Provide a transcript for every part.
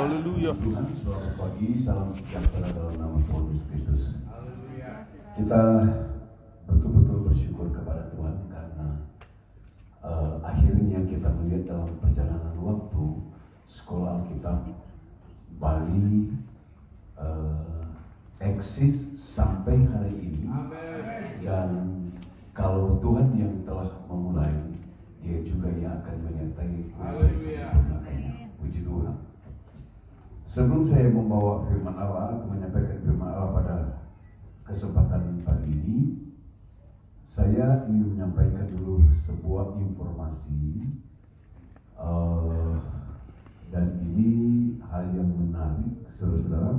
Haleluya. Tuhan, selamat pagi, salam sejahtera dalam nama Tuhan Yesus Kristus. Kita betul-betul bersyukur kepada Tuhan karena akhirnya kita melihat dalam perjalanan waktu Sekolah Alkitab Bali eksis sampai hari ini. Dan kalau Tuhan yang telah memulai, Dia juga yang akan menyertai penyempurnaannya. Puji Tuhan. Sebelum saya membawa firman Allah atau menyampaikan firman Allah pada kesempatan pagi ini, saya ingin menyampaikan dulu sebuah informasi, dan ini hal yang menarik, saudara-saudara.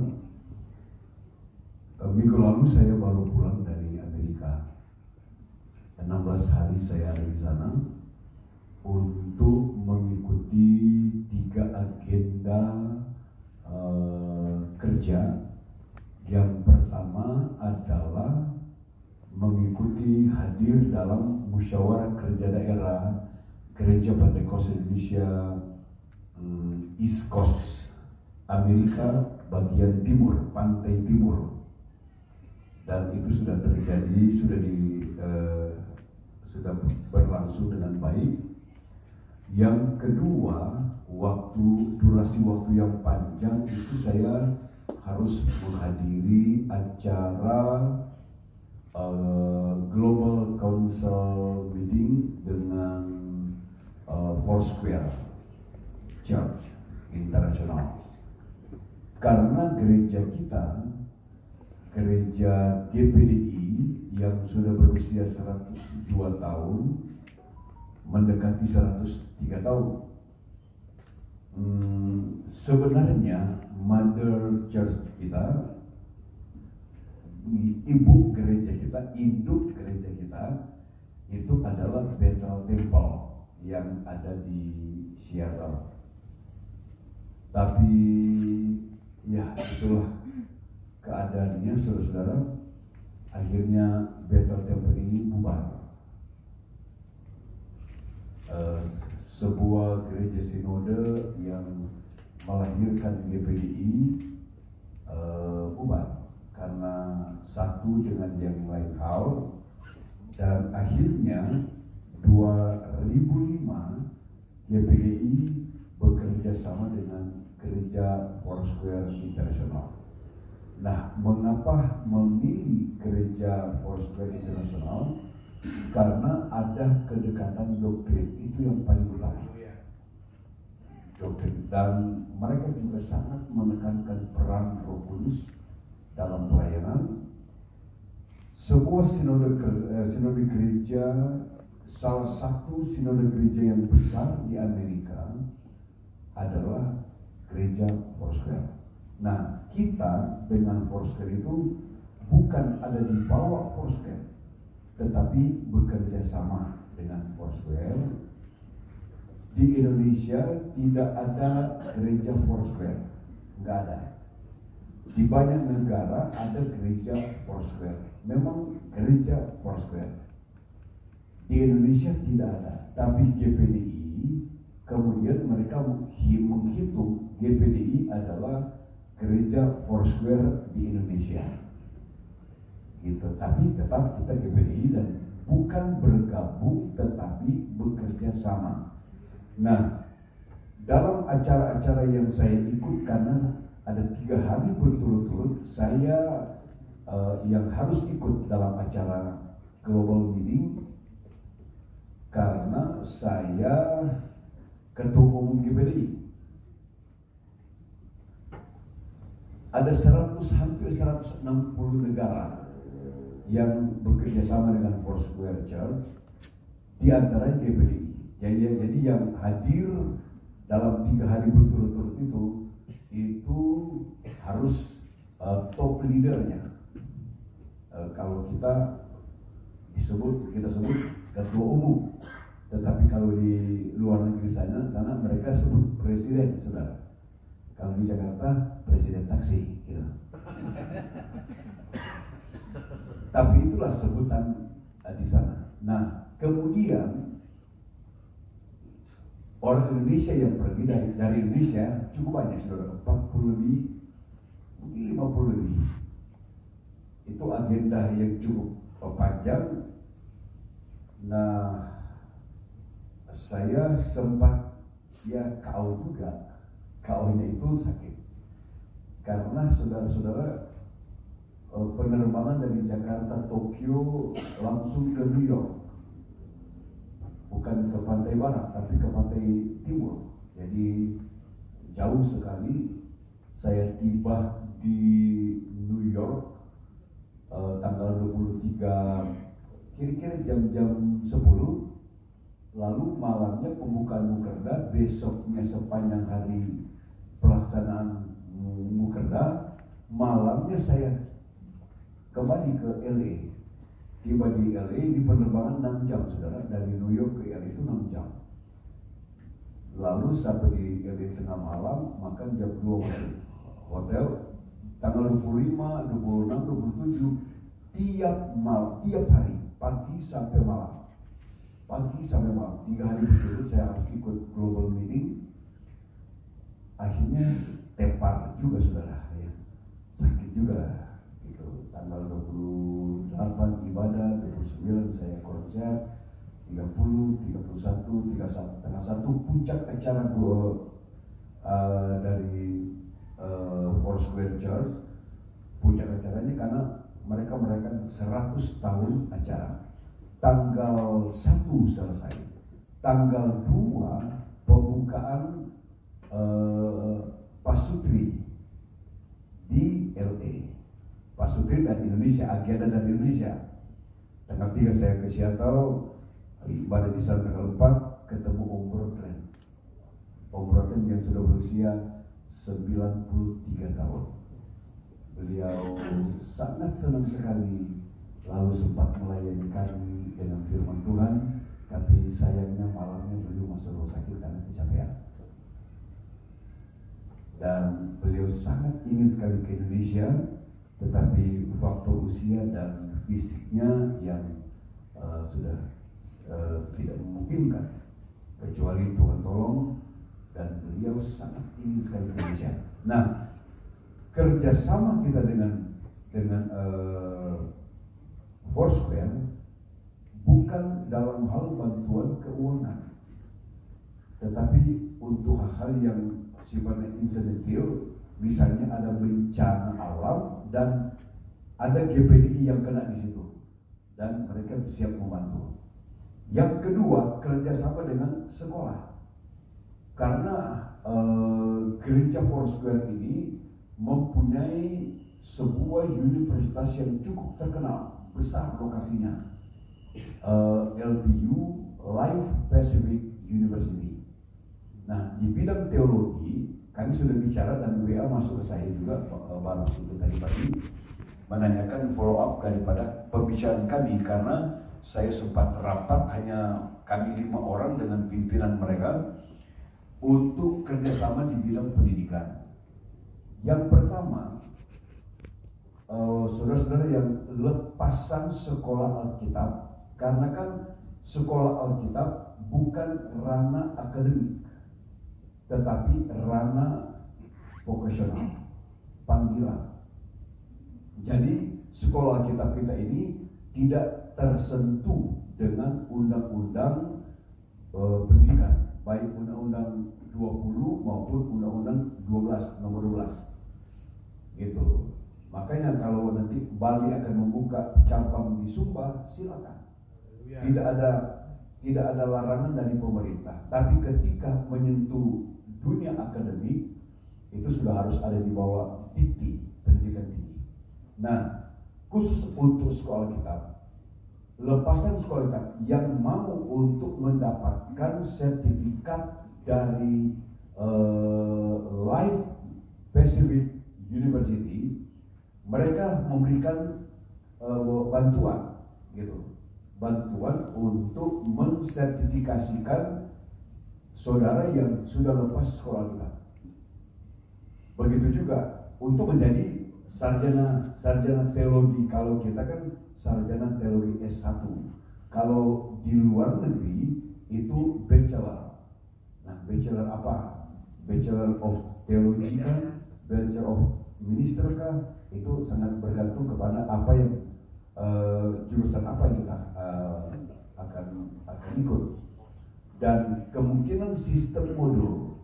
Minggu lalu saya baru pulang dari Amerika. 16 hari saya ada di sana untuk mengikuti 3 agenda kerja. Yang pertama adalah mengikuti hadir dalam musyawarah kerja daerah Gereja Pentakosta Indonesia East Coast Amerika bagian timur, pantai timur, dan itu sudah terjadi, sudah berlangsung dengan baik. Yang kedua, durasi waktu yang panjang itu saya harus menghadiri acara Global Council meeting dengan Foursquare Church International. Karena gereja kita, gereja GPDI yang sudah berusia 102 tahun, mendekati 103 tahun. Sebenarnya Mother Church kita, ibu gereja kita, induk gereja kita itu adalah Bethel Temple yang ada di Seattle. Tapi ya itulah keadaannya, saudara-saudara. Akhirnya Bethel Temple ini bubar. Sebuah gereja sinode yang melahirkan GPDI bubar karena satu dengan yang lain hal, dan akhirnya 2005 GPDI bekerja sama dengan gereja Foursquare International. Nah, mengapa memilih gereja Foursquare International? Karena ada kedekatan doktrin, itu yang paling utama. Doktrin, dan mereka juga sangat menekankan peran Roh Kudus dalam pelayanan. Sebuah sinode gereja, salah satu sinode gereja yang besar di Amerika adalah gereja Foursquare. Nah, kita dengan Foursquare itu bukan ada di bawah Foursquare, tetapi bekerja sama dengan Foursquare. Di Indonesia tidak ada gereja Foursquare, nggak ada. Di banyak negara ada gereja Foursquare, memang gereja Foursquare. Di Indonesia tidak ada, tapi GPDI kemudian mereka menghitung GPDI adalah gereja Foursquare di Indonesia. Gitu. Tapi tetap kita GPDI dan bukan bergabung tetapi bekerja sama. Nah, dalam acara-acara yang saya ikut, karena ada 3 hari berturut-turut saya yang harus ikut dalam acara global meeting, karena saya ketua umum GPDI. Ada hampir 160 negara yang bekerja sama dengan Foursquare Church, di antara GPDI. Jadi yang hadir dalam 3 hari berturut-turut itu harus top leadernya. Kalau kita sebut ketua umum, tetapi kalau di luar negeri sana mereka sebut presiden, saudara. Kalau di Jakarta presiden taksi, gitu. Tapi itulah sebutan di sana. Nah, kemudian orang Indonesia yang pergi dari Indonesia cukup banyak, saudara, 40 lebih, mungkin 50 lebih. Itu agenda yang cukup panjang. Nah, saya sempat KO juga. KO-nya itu sakit karena saudara-saudara penerbangan dari Jakarta, Tokyo langsung ke New York, bukan ke pantai barat tapi ke pantai timur, jadi jauh sekali. Saya tiba di New York tanggal 23, kira-kira jam-jam 10, lalu malamnya pembukaan Mukerda, besoknya sepanjang hari pelaksanaan Mukerda, malamnya saya kembali ke LA. Tiba di LA di penerbangan 6 jam, saudara, dari New York ke LA itu 6 jam. Lalu sampai di LA tengah malam, makan jam 2 masuk hotel. Tanggal 25, 26, 27 tiap hari, pagi sampai malam. Pagi sampai malam, 3 hari berturut saya harus ikut global meeting. Akhirnya tepar juga, saudara, ya. Sakit juga gitu. Tanggal 28 ibadah, 29 saya konser, 30, 31, 31 puncak acara dari Foursquare Church. Puncak acaranya karena mereka merayakan 100 tahun acara. Tanggal 1 selesai, tanggal 2 pembukaan Pasutri di LA. Pasutri dan Indonesia, agenda dari Indonesia. Tanggal 3 saya ke Seattle, ibadah di sana. Tanggal 4 ketemu Om Brotland. Om Brotland yang sudah berusia 93 tahun. Beliau sangat senang sekali, lalu sempat melayani kami dengan firman Tuhan, tapi sayangnya malamnya beliau masuk rumah sakit karena kecapean. Dan beliau sangat ingin sekali ke Indonesia, tetapi faktor usia dan fisiknya yang sudah tidak memungkinkan, kecuali Tuhan tolong, dan beliau sangat ingin sekali ke Indonesia. Nah, kerjasama kita dengan Foursquare bukan dalam hal bantuan keuangan, tetapi untuk hal-hal yang sifatnya insidental, misalnya ada bencana alam dan ada GPDI yang kena di situ, dan mereka siap membantu. Yang kedua, kerjasama dengan sekolah, karena gereja Foursquare ini mempunyai sebuah universitas yang cukup terkenal, besar lokasinya, LPU, Life Pacific University. Nah, di bidang teologi kami sudah bicara dan WA masuk ke saya juga baru itu tadi pagi, menanyakan follow up daripada pembicaraan kami, karena saya sempat rapat hanya kami 5 orang dengan pimpinan mereka untuk kerjasama di bidang pendidikan. Yang pertama, saudara-saudara yang lepasan sekolah Alkitab, karena kan sekolah Alkitab bukan ranah akademik, tetapi ranah vokasional, panggilan. Jadi sekolah Alkitab kita ini tidak tersentuh dengan undang-undang pendidikan, baik undang-undang 20 maupun undang-undang 12 nomor 12 gitu. Makanya kalau nanti Bali akan membuka cabang di Sumba, silakan. Tidak ada larangan dari pemerintah. Tapi ketika menyentuh dunia akademik, itu sudah harus ada di bawah dikti pendidikan tinggi. Nah, khusus untuk sekolah Alkitab, lepasan sekolah Alkitab yang mau untuk mendapatkan sertifikat dari Life Pacific University, mereka memberikan bantuan gitu, bantuan untuk mensertifikasikan saudara yang sudah lepas sekolah Alkitab. Begitu juga untuk menjadi sarjana teologi. Kalau kita kan sarjana teologi S1, kalau di luar negeri itu bachelor. Nah, bachelor apa? Bachelor of Theology kah? Bachelor of Minister kah? Itu sangat bergantung kepada apa yang jurusan apa yang kita akan ikut. Dan kemungkinan sistem modul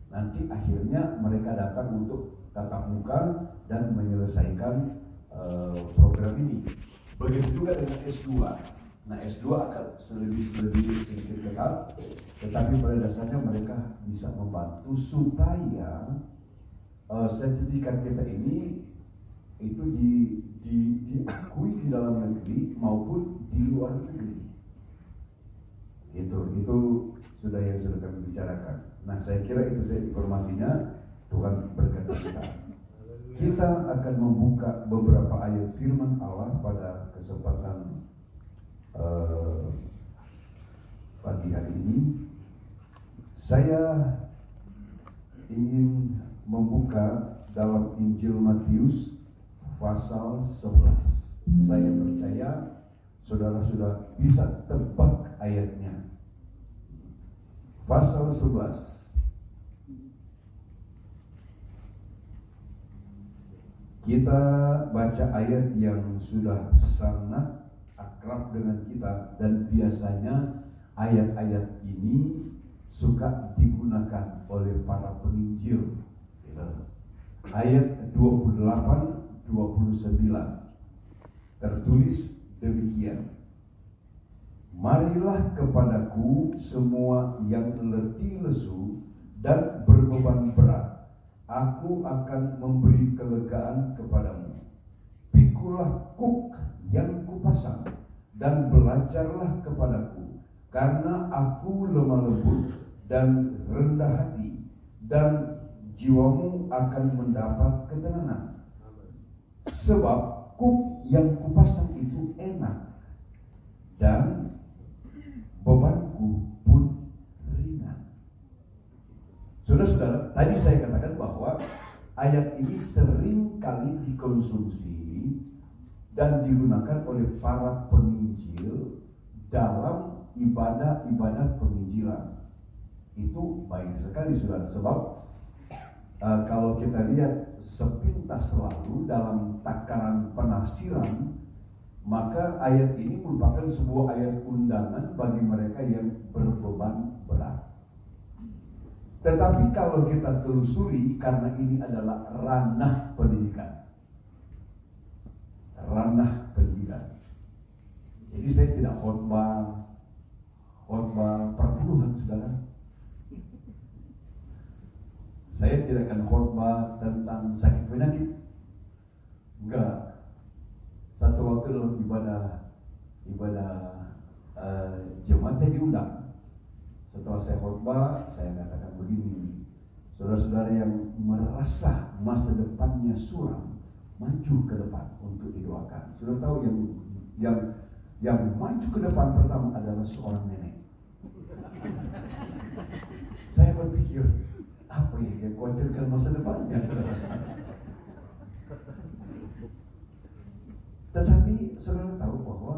nanti akhirnya mereka datang untuk tatap muka dan menyelesaikan program ini. Begitu juga dengan S2. Nah, S2 akan lebih sedikit ketat, tetapi pada dasarnya mereka bisa membantu supaya sertifikat kita ini itu diakui di dalam negeri maupun di luar negeri. Itu sudah yang sudah kami bicarakan. Nah, saya kira itu saja informasinya. Tuhan berkati kita. Kita akan membuka beberapa ayat firman Allah pada kesempatan pagi hari ini. Saya ingin membuka dalam Injil Matius pasal 11. Saya percaya saudara sudah bisa tebak ayatnya. Pasal 11. Kita baca ayat yang sudah sangat akrab dengan kita, dan biasanya ayat-ayat ini suka digunakan oleh para penginjil. Ayat 28-29 tertulis demikian. Marilah kepadaku semua yang letih lesu dan berbeban berat, aku akan memberi kelegaan kepadamu. Pikulah kuk yang kupasang dan belajarlah kepadaku, karena aku lemah lembut dan rendah hati, dan jiwamu akan mendapat ketenangan. Sebab kuk yang kupasang itu enak dan bebanku pun ringan. Saudara-saudara, tadi saya katakan bahwa ayat ini sering kali dikonsumsi dan digunakan oleh para penginjil dalam ibadah-ibadah penginjilan. Itu baik sekali, saudara, sebab kalau kita lihat sepintas selalu dalam takaran penafsiran, maka ayat ini merupakan sebuah ayat undangan bagi mereka yang berbeban berat. Tetapi kalau kita telusuri, karena ini adalah ranah pendidikan. Jadi saya tidak khotbah perpuluhan, saudara. Saya tidak akan khotbah tentang sakit penyakit. Enggak. Satu waktu dalam ibadah jemaat saya diundang. Setelah saya khotbah, saya katakan begini: saudara-saudara yang merasa masa depannya suram, maju ke depan untuk didoakan. Sudah tahu yang maju ke depan pertama adalah seorang nenek. Saya berpikir, apa yang khawatirkan masa depannya? Tetapi saudara tahu bahwa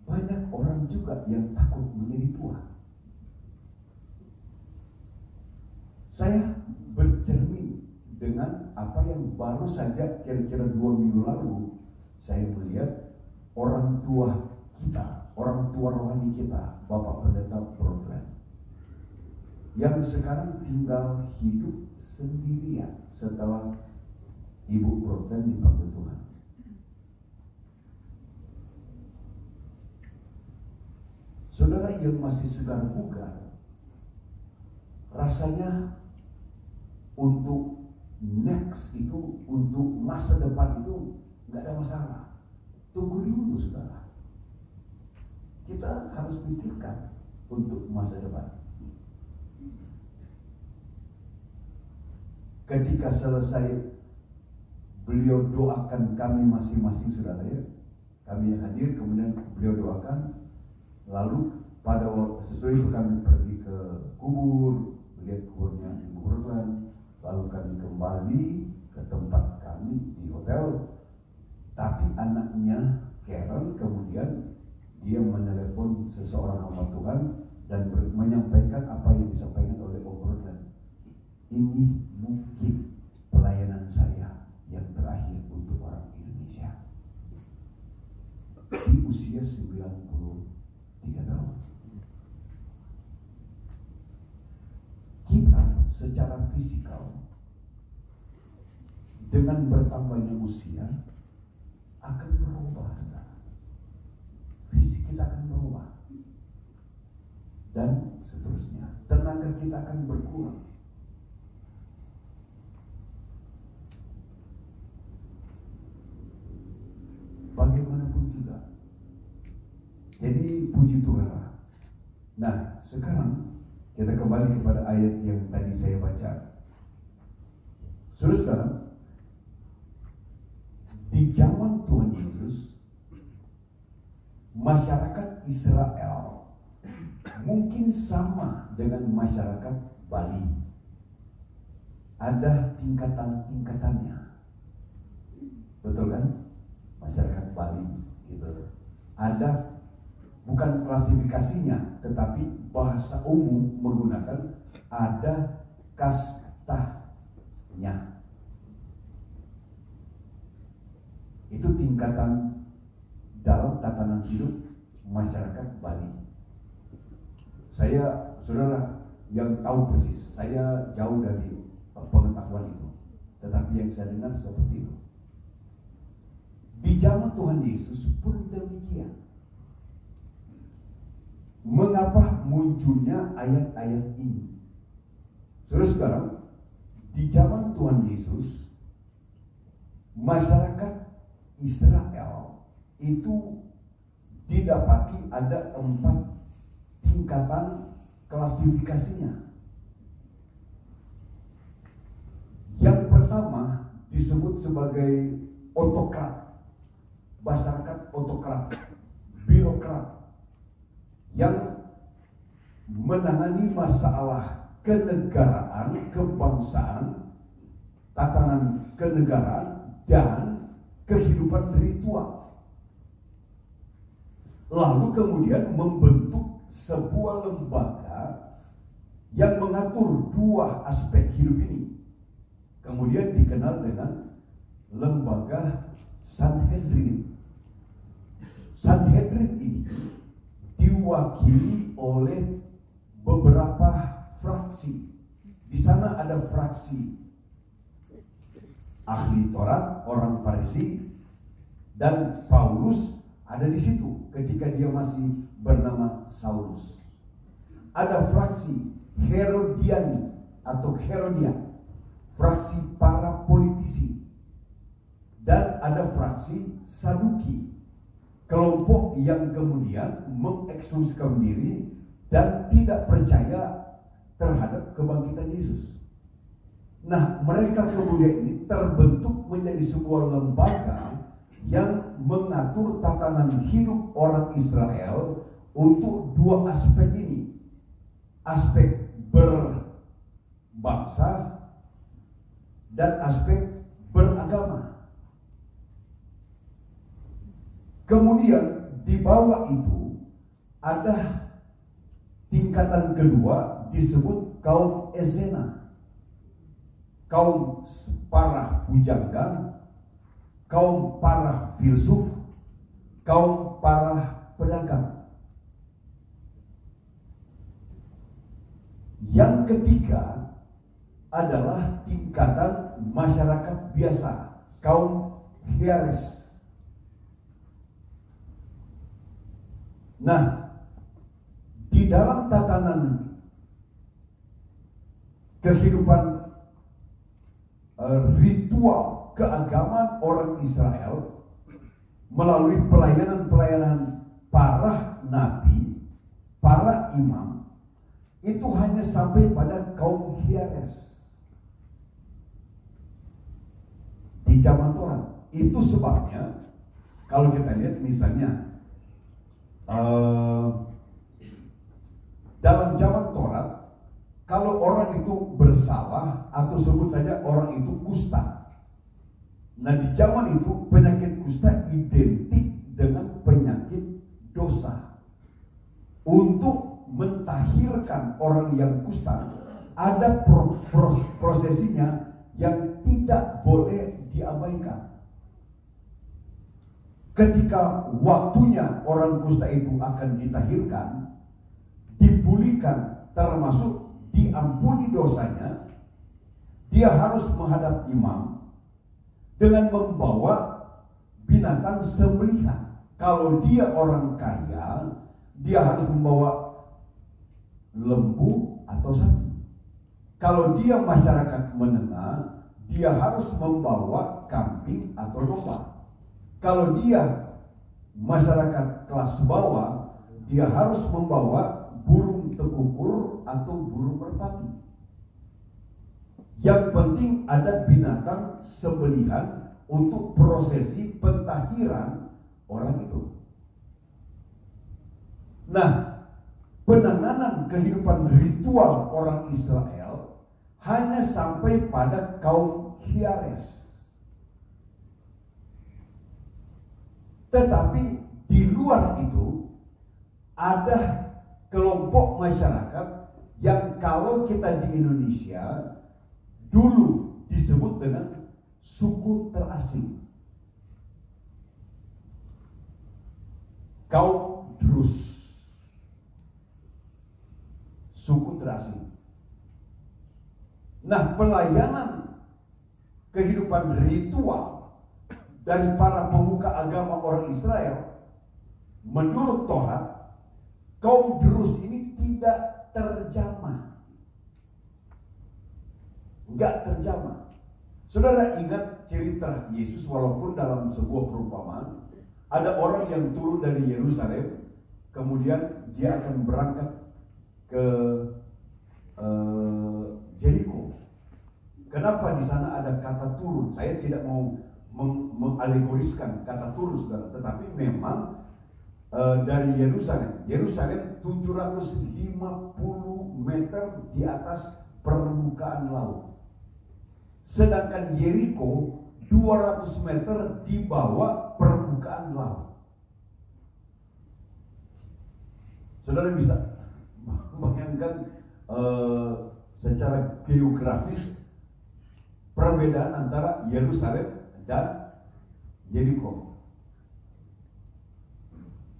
banyak orang juga yang takut menjadi tua. Saya bercermin dengan apa yang baru saja kira-kira 2 minggu lalu saya melihat orang tua kita, orang tua rohani kita, Bapak Pendeta Brotland, yang sekarang tinggal hidup sendirian setelah Ibu Brotland dipanggil Tuhan. Saudara yang masih segar bugar, rasanya untuk next itu, untuk masa depan itu nggak ada masalah. Tunggu dulu, saudara. Kita harus pikirkan untuk masa depan. Ketika selesai beliau doakan kami masing-masing, saudara ya, kami yang hadir, kemudian beliau doakan. Lalu pada waktu sesudah itu kami pergi ke kubur, melihat kuburnya Ibu Brotland. Lalu kami kembali ke tempat kami di hotel. Tapi anaknya Karen kemudian dia menelepon seseorang hamba Tuhan dan menyampaikan apa yang disampaikan oleh Om ini mungkin pelayanan saya yang terakhir untuk orang Indonesia. Di usia 93 tahun. Kita secara fisikal dengan bertambahnya usia akan berubah. Fisik kita akan berubah. Dan seterusnya. Tenaga kita akan berkurang. Bagaimanapun juga. Jadi puji Tuhan. Nah, sekarang kita kembali kepada ayat yang tadi saya baca. Saudara, di zaman Tuhan Yesus, masyarakat Israel mungkin sama dengan masyarakat Bali. Ada tingkatan-tingkatannya. Betul kan? Masyarakat Bali gitu. Ada bukan klasifikasinya, tetapi bahasa umum menggunakan ada kastanya. Itu tingkatan dalam tatanan hidup masyarakat Bali. Saya, saudara yang tahu persis, saya jauh dari pengetahuan itu. Tetapi yang saya dengar seperti itu. Di zaman Tuhan Yesus pun demikian. Mengapa munculnya ayat-ayat ini? Saudara, di zaman Tuhan Yesus, masyarakat Israel itu didapati ada 4 tingkatan klasifikasinya. Yang pertama disebut sebagai otokrat. Masyarakat otokrat, birokrat yang menangani masalah kenegaraan, kebangsaan, tatanan kenegaraan, dan kehidupan ritual. Lalu kemudian membentuk sebuah lembaga yang mengatur 2 aspek hidup ini. Kemudian dikenal dengan lembaga Sanhedrin. Sanhedrin ini diwakili oleh beberapa fraksi. Di sana ada fraksi ahli Taurat, orang Farisi, dan Paulus ada di situ ketika dia masih bernama Saulus. Ada fraksi Herodiani atau Herodian, fraksi para politisi, dan ada fraksi Saduki, kelompok yang kemudian mengekskluskan diri dan tidak percaya terhadap kebangkitan Yesus. Nah, mereka kemudian ini terbentuk menjadi sebuah lembaga yang mengatur tatanan hidup orang Israel untuk 2 aspek ini. Aspek berbangsa dan aspek beragama. Kemudian di bawah itu ada tingkatan kedua disebut kaum Ezena, kaum para pujangga, kaum para filsuf, kaum para pedagang. Yang ketiga adalah tingkatan masyarakat biasa, kaum hieres. Nah, di dalam tatanan kehidupan ritual keagamaan orang Israel melalui pelayanan-pelayanan para nabi, para imam, itu hanya sampai pada kaum hieres di zaman Taurat. Itu sebabnya kalau kita lihat misalnya dalam zaman Taurat, kalau orang itu bersalah atau sebut saja orang itu kusta. Nah, di zaman itu penyakit kusta identik dengan penyakit dosa. Untuk mentahirkan orang yang kusta ada prosesinya yang tidak boleh diabaikan. Ketika waktunya orang kusta itu akan ditahirkan, dipulihkan, termasuk diampuni dosanya, dia harus menghadap imam dengan membawa binatang sembelihan. Kalau dia orang kaya, dia harus membawa lembu atau sapi. Kalau dia masyarakat menengah, dia harus membawa kambing atau domba. Kalau dia masyarakat kelas bawah, dia harus membawa burung tekukur atau burung merpati. Yang penting ada binatang sembelihan untuk prosesi pentahiran orang itu. Nah, penanganan kehidupan ritual orang Israel hanya sampai pada kaum Khiares. Tetapi di luar itu ada kelompok masyarakat yang kalau kita di Indonesia dulu disebut dengan suku terasing. Kaum Druze, suku terasing. Nah, pelayanan kehidupan ritual dari para pemuka agama orang Israel, menurut Taurat, kaum Druze ini tidak terjamah. Enggak terjamah. Saudara ingat cerita Yesus, walaupun dalam sebuah perumpamaan, ada orang yang turun dari Yerusalem, kemudian dia akan berangkat ke Jericho. Kenapa di sana ada kata turun? Saya tidak mau mengalegoriskan kata turun, saudara, tetapi memang dari Yerusalem 750 meter di atas permukaan laut. Sedangkan Jericho 200 meter di bawah permukaan laut. Saudara bisa membayangkan secara geografis perbedaan antara Yerusalem dan Jericho.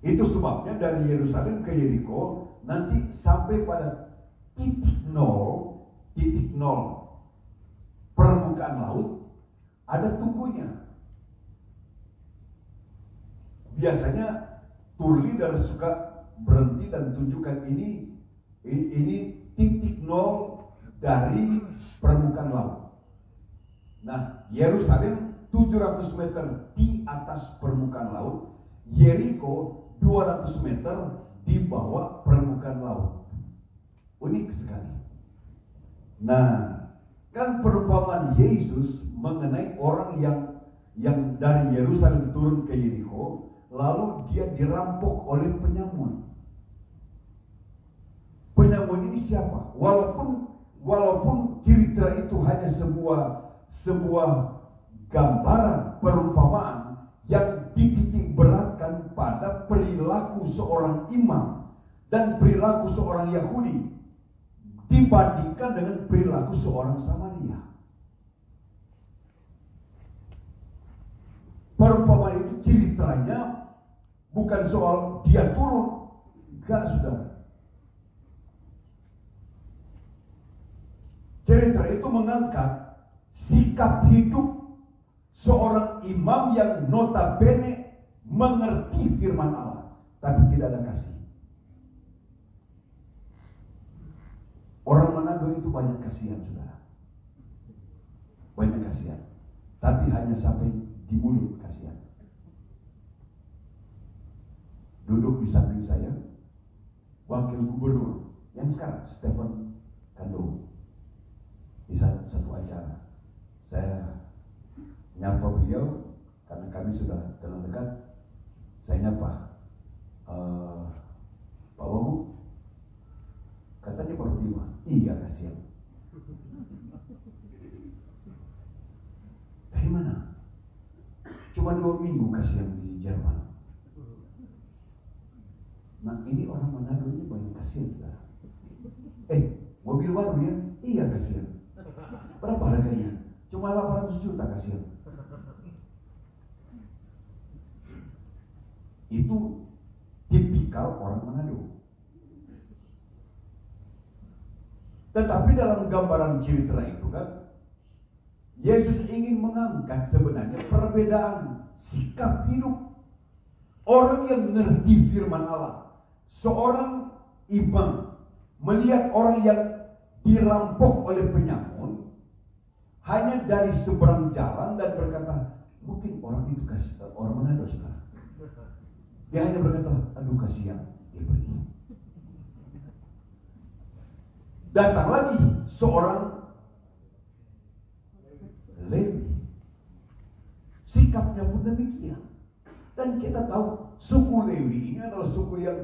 Itu sebabnya dari Yerusalem ke Jericho nanti sampai pada titik nol permukaan laut ada tunggunya. Biasanya tour leader suka berhenti dan tunjukkan ini titik nol dari permukaan laut. Nah, Yerusalem 700 meter di atas permukaan laut, Jericho 200 meter di bawah permukaan laut. Unik sekali. Nah, kan perumpamaan Yesus mengenai orang yang dari Yerusalem turun ke Jericho, lalu dia dirampok oleh penyamun. Penyamun ini siapa? Walaupun cerita itu hanya sebuah gambaran perumpamaan yang dititik beratkan pada perilaku seorang imam dan perilaku seorang Yahudi dibandingkan dengan perilaku seorang Samaria. Perumpamaan itu ceritanya bukan soal dia turun, enggak, saudara. Cerita itu mengangkat sikap hidup seorang imam yang notabene mengerti firman Allah, tapi tidak ada kasih. Orang Manado itu banyak kasihan, saudara. Banyak kasihan. Tapi hanya sampai di mulut kasihan. Duduk di samping saya Wakil Gubernur yang sekarang, Stephen Kando. Di satu acara saya nyapa beliau karena kami sudah kenal dekat. Saya nyapa, Pak Wagu, katanya baru 5. Iya, kasihan. Dari mana? Cuma 2 minggu kasihan di Jerman. Nah, ini orang Manado ini banyak kasihan, saudara. Mobil baru ya, Iya kasihan. Berapa harganya? Cuma 800 juta kasihan. Itu tipikal orang Manado. Tetapi dalam gambaran cerita itu kan, Yesus ingin mengangkat sebenarnya perbedaan sikap hidup. Orang yang mengerti firman Allah, seorang imam melihat orang yang dirampok oleh penyamun hanya dari seberang jalan dan berkata, mungkin orang itu orang Manado sekarang. Dia hanya berkata, aduh kasihan, dia pergi. Datang lagi seorang Lewi, sikapnya pun demikian. Dan kita tahu suku Lewi ini adalah suku yang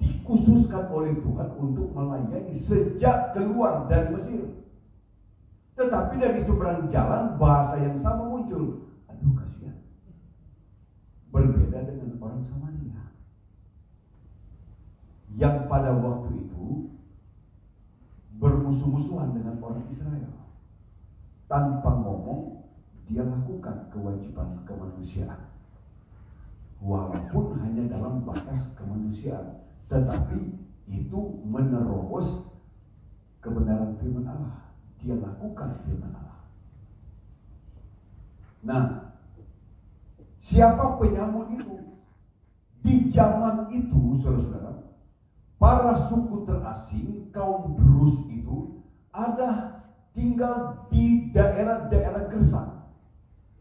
dikhususkan oleh Tuhan untuk melayani sejak keluar dari Mesir. Tetapi dari seberang jalan bahasa yang sama muncul, aduh kasihan. Berbeda dengan orang Samaria yang pada waktu itu bermusuh-musuhan dengan orang Israel. Tanpa ngomong, dia lakukan kewajiban kemanusiaan. Walaupun hanya dalam batas kemanusiaan, tetapi itu menerobos kebenaran firman Allah. Dia lakukan firman Allah. Nah, siapa penyamun itu? Di zaman itu, saudara-saudara, para suku terasing, kaum Drus itu ada tinggal di daerah-daerah gersang.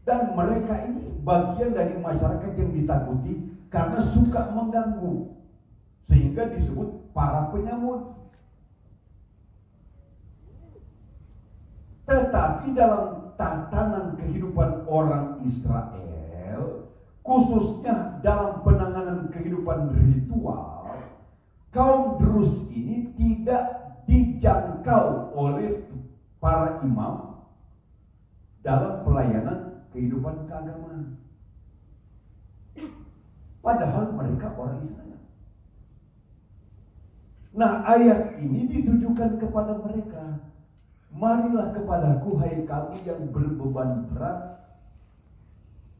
Dan mereka ini bagian dari masyarakat yang ditakuti karena suka mengganggu. Sehingga disebut para penyamun. Tetapi dalam tatanan kehidupan orang Israel, khususnya dalam penanganan kehidupan ritual, kaum Drus ini tidak dijangkau oleh para imam dalam pelayanan kehidupan keagamaan. Padahal mereka orang Israel. Nah, ayat ini ditujukan kepada mereka. Marilah kepadaku, hai kamu yang berbeban berat,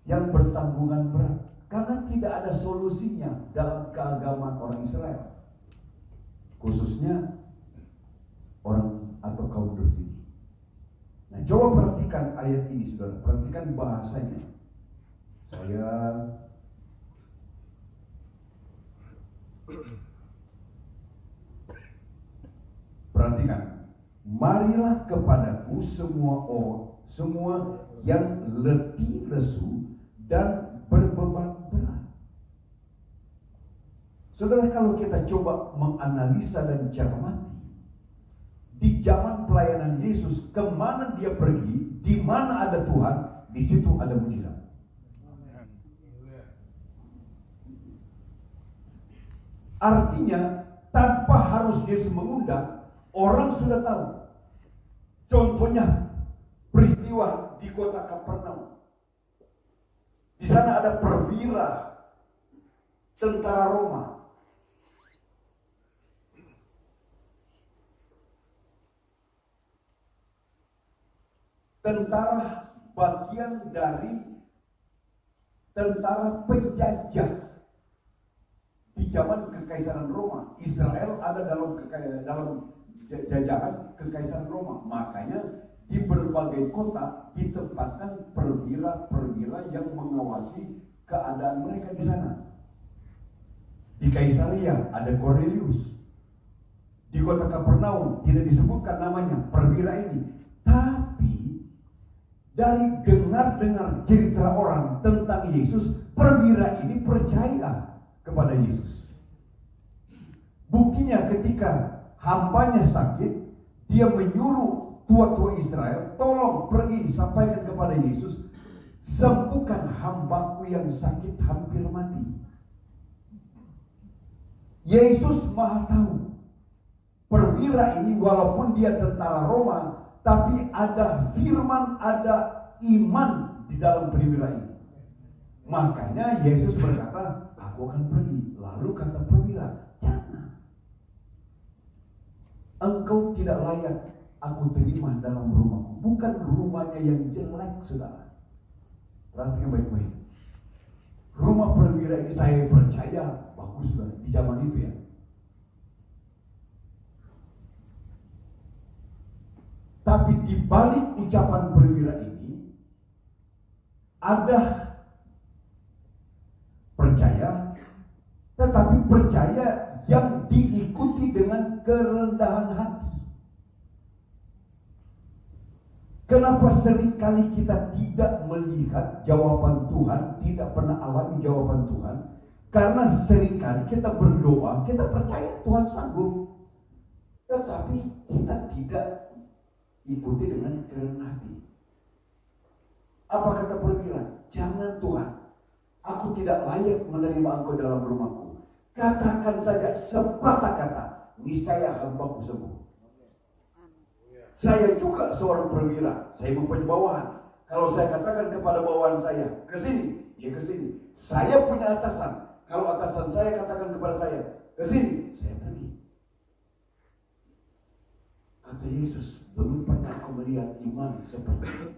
yang bertanggungan berat. Karena tidak ada solusinya dalam keagamaan orang Israel, khususnya orang atau kaum Drus ini. Nah, coba perhatikan ayat ini, saudara. Perhatikan bahasanya. Saya perhatikan. Marilah kepadaku semua yang letih lesu dan berbeban berat. Saudara, kalau kita coba menganalisa dan cermati, di zaman pelayanan Yesus, kemana dia pergi, di mana ada Tuhan, di situ ada mujizat. Artinya, tanpa harus Yesus mengundang, orang sudah tahu. Contohnya, peristiwa di kota Kapernaum. Di sana ada perwira tentara Roma. Tentara bagian dari tentara penjajah di zaman kekaisaran Roma. Israel ada dalam jajahan kekaisaran Roma. Makanya di berbagai kota ditempatkan perwira-perwira yang mengawasi keadaan mereka di sana. Di Kaisaria ada Cornelius. Di kota Kapernaum tidak disebutkan namanya perwira ini. Tapi dari dengar-dengar cerita orang tentang Yesus, perwira ini percaya kepada Yesus. Buktinya ketika hambanya sakit, dia menyuruh tua-tua Israel, tolong pergi sampaikan kepada Yesus, sembuhkan hambaku yang sakit hampir mati. Yesus Maha tahu, perwira ini walaupun dia tentara Roma, tapi ada firman, ada iman di dalam perwira ini. Makanya Yesus berkata, aku akan pergi. Lalu kata perwira, jangan. Engkau tidak layak aku terima dalam rumahku. Bukan rumahnya yang jelek, saudara. Perhatikan baik-baik. Rumah perwira ini saya percaya bagus, saudara, di zaman itu ya. Tapi di balik ucapan perwira ini ada percaya, tetapi percaya yang diikuti dengan kerendahan hati. Kenapa seringkali kita tidak melihat jawaban Tuhan, tidak pernah alami jawaban Tuhan? Karena seringkali kita berdoa, kita percaya Tuhan sanggup, tetapi kita tidak ikuti dengan kerendahan hati. Apa kata perwira? Jangan Tuhan, aku tidak layak menerima Engkau dalam rumahku. Katakan saja sepatah kata, niscaya hambaku sembuh. Saya juga seorang perwira, saya mempunyai bawahan. Kalau saya katakan kepada bawahan saya, ke sini, ya ke sini. Saya punya atasan. Kalau atasan saya katakan kepada saya, ke sini, saya pergi. Kata Yesus, belum pernah aku melihat iman seperti itu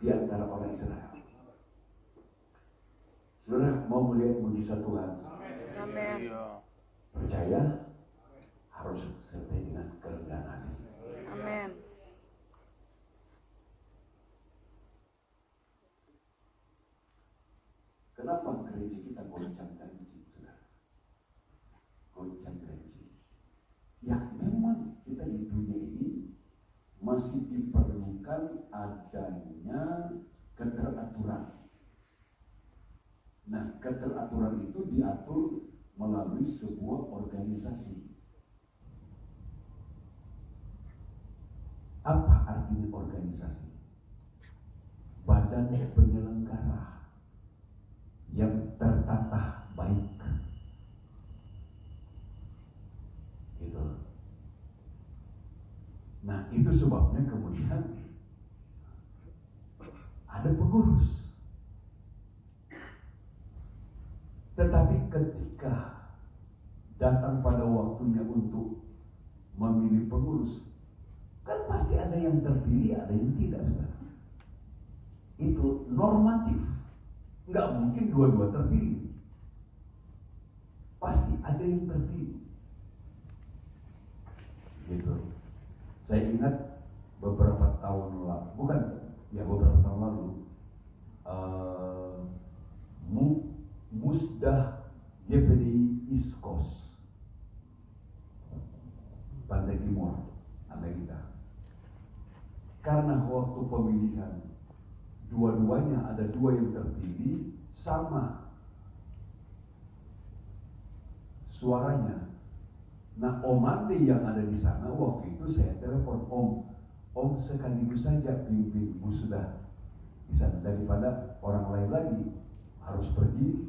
di antara orang Israel. Saudara mau melihat mujizat Tuhan? Amin. Percaya harus sertai dengan kerendahan hati. Amin. Kenapa gereja kita goncang-ganjing, saudara? Goncang-ganjing. Ya memang kita di dunia ini masih diperlukan adanya keteraturan. Nah, keteraturan itu diatur melalui sebuah organisasi. Apa artinya organisasi? Badan penyelenggara yang tertata baik. Gitu. Nah, itu sebabnya kemudian ada pengurus. Tetapi ketika datang pada waktunya untuk memilih pengurus, kan pasti ada yang terpilih, ada yang tidak, saudara. Itu normatif. Nggak mungkin dua-dua terpilih. Pasti ada yang terpilih. Gitu. Saya ingat beberapa tahun lalu, beberapa tahun lalu, Musdah GPDI East Coast, Pantai Timur, Amerika. Karena waktu pemilihan dua-duanya ada dua yang terpilih sama suaranya. Nah, Om Andi yang ada di sana waktu itu saya telepon, Om sekaligus saja pimpin Musdah di sana, daripada orang lain lagi harus pergi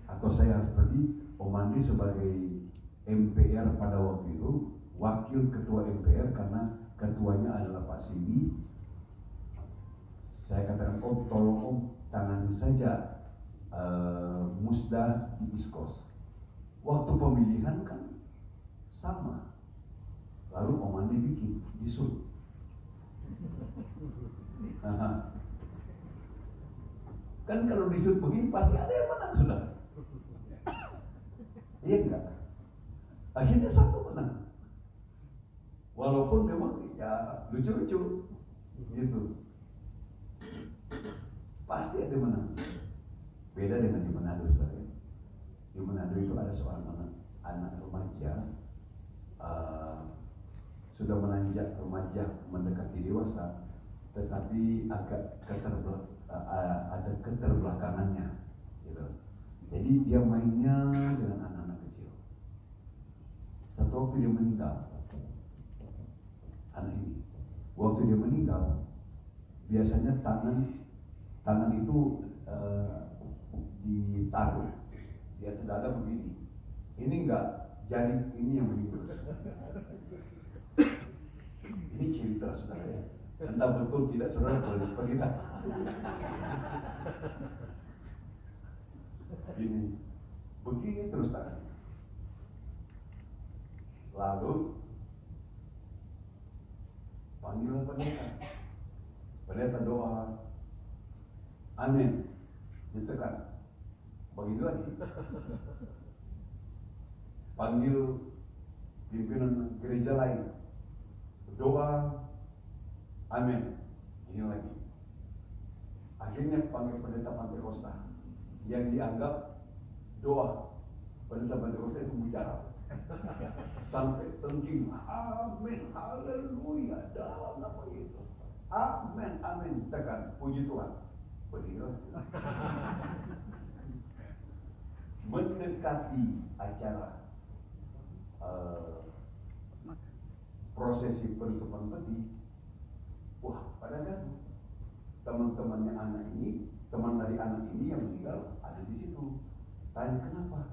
atau saya harus pergi. Om Andi sebagai MPR pada waktu itu, wakil ketua MPR karena ketuanya adalah Pak Sindi. Saya katakan, tolong Om tangani saja Musdah di East Coast. Waktu pemilihan kan sama. Lalu Om Andi bikin disut. Kan kalau disut begini pasti ada yang menang, sudah. Iya enggak? Akhirnya satu menang. Walaupun memang ya lucu-lucu gitu. Pasti ada yang menang. Beda dengan di Manado, saudara. Di Manado itu ada seorang anak remaja, sudah menanjak remaja mendekati dewasa, tetapi agak ada keterbelakangannya, gitu. Jadi dia mainnya dengan anak-anak kecil. Satu waktu dia meninggal, anak ini. Waktu dia meninggal, biasanya tangan itu ditaruh, dia sudah ada begini. Ini enggak, jari ini yang begini. Ini cerita, saudara ya. Entah betul tidak, saudara boleh pergi tak? Ini begini terus tangan. Lalu Panggil pendeta. Pendeta doa. Amin. Ditekan. Begitu lagi. Panggil pimpinan gereja lain. Doa. Amin. Ini lagi. Akhirnya panggil pendeta Pantekosta yang dianggap doa. Pendeta Pantekosta itu bicara sampai tengking. Amin. Haleluya. Dalam nama Yesus. Amin. Amin. Tekan. Puji Tuhan. Begitu. Mendekati acara prosesi penutupan peti. Wah, pada gaduh. Teman-temannya anak ini, teman dari anak ini yang meninggal ada di situ. Tanya kenapa?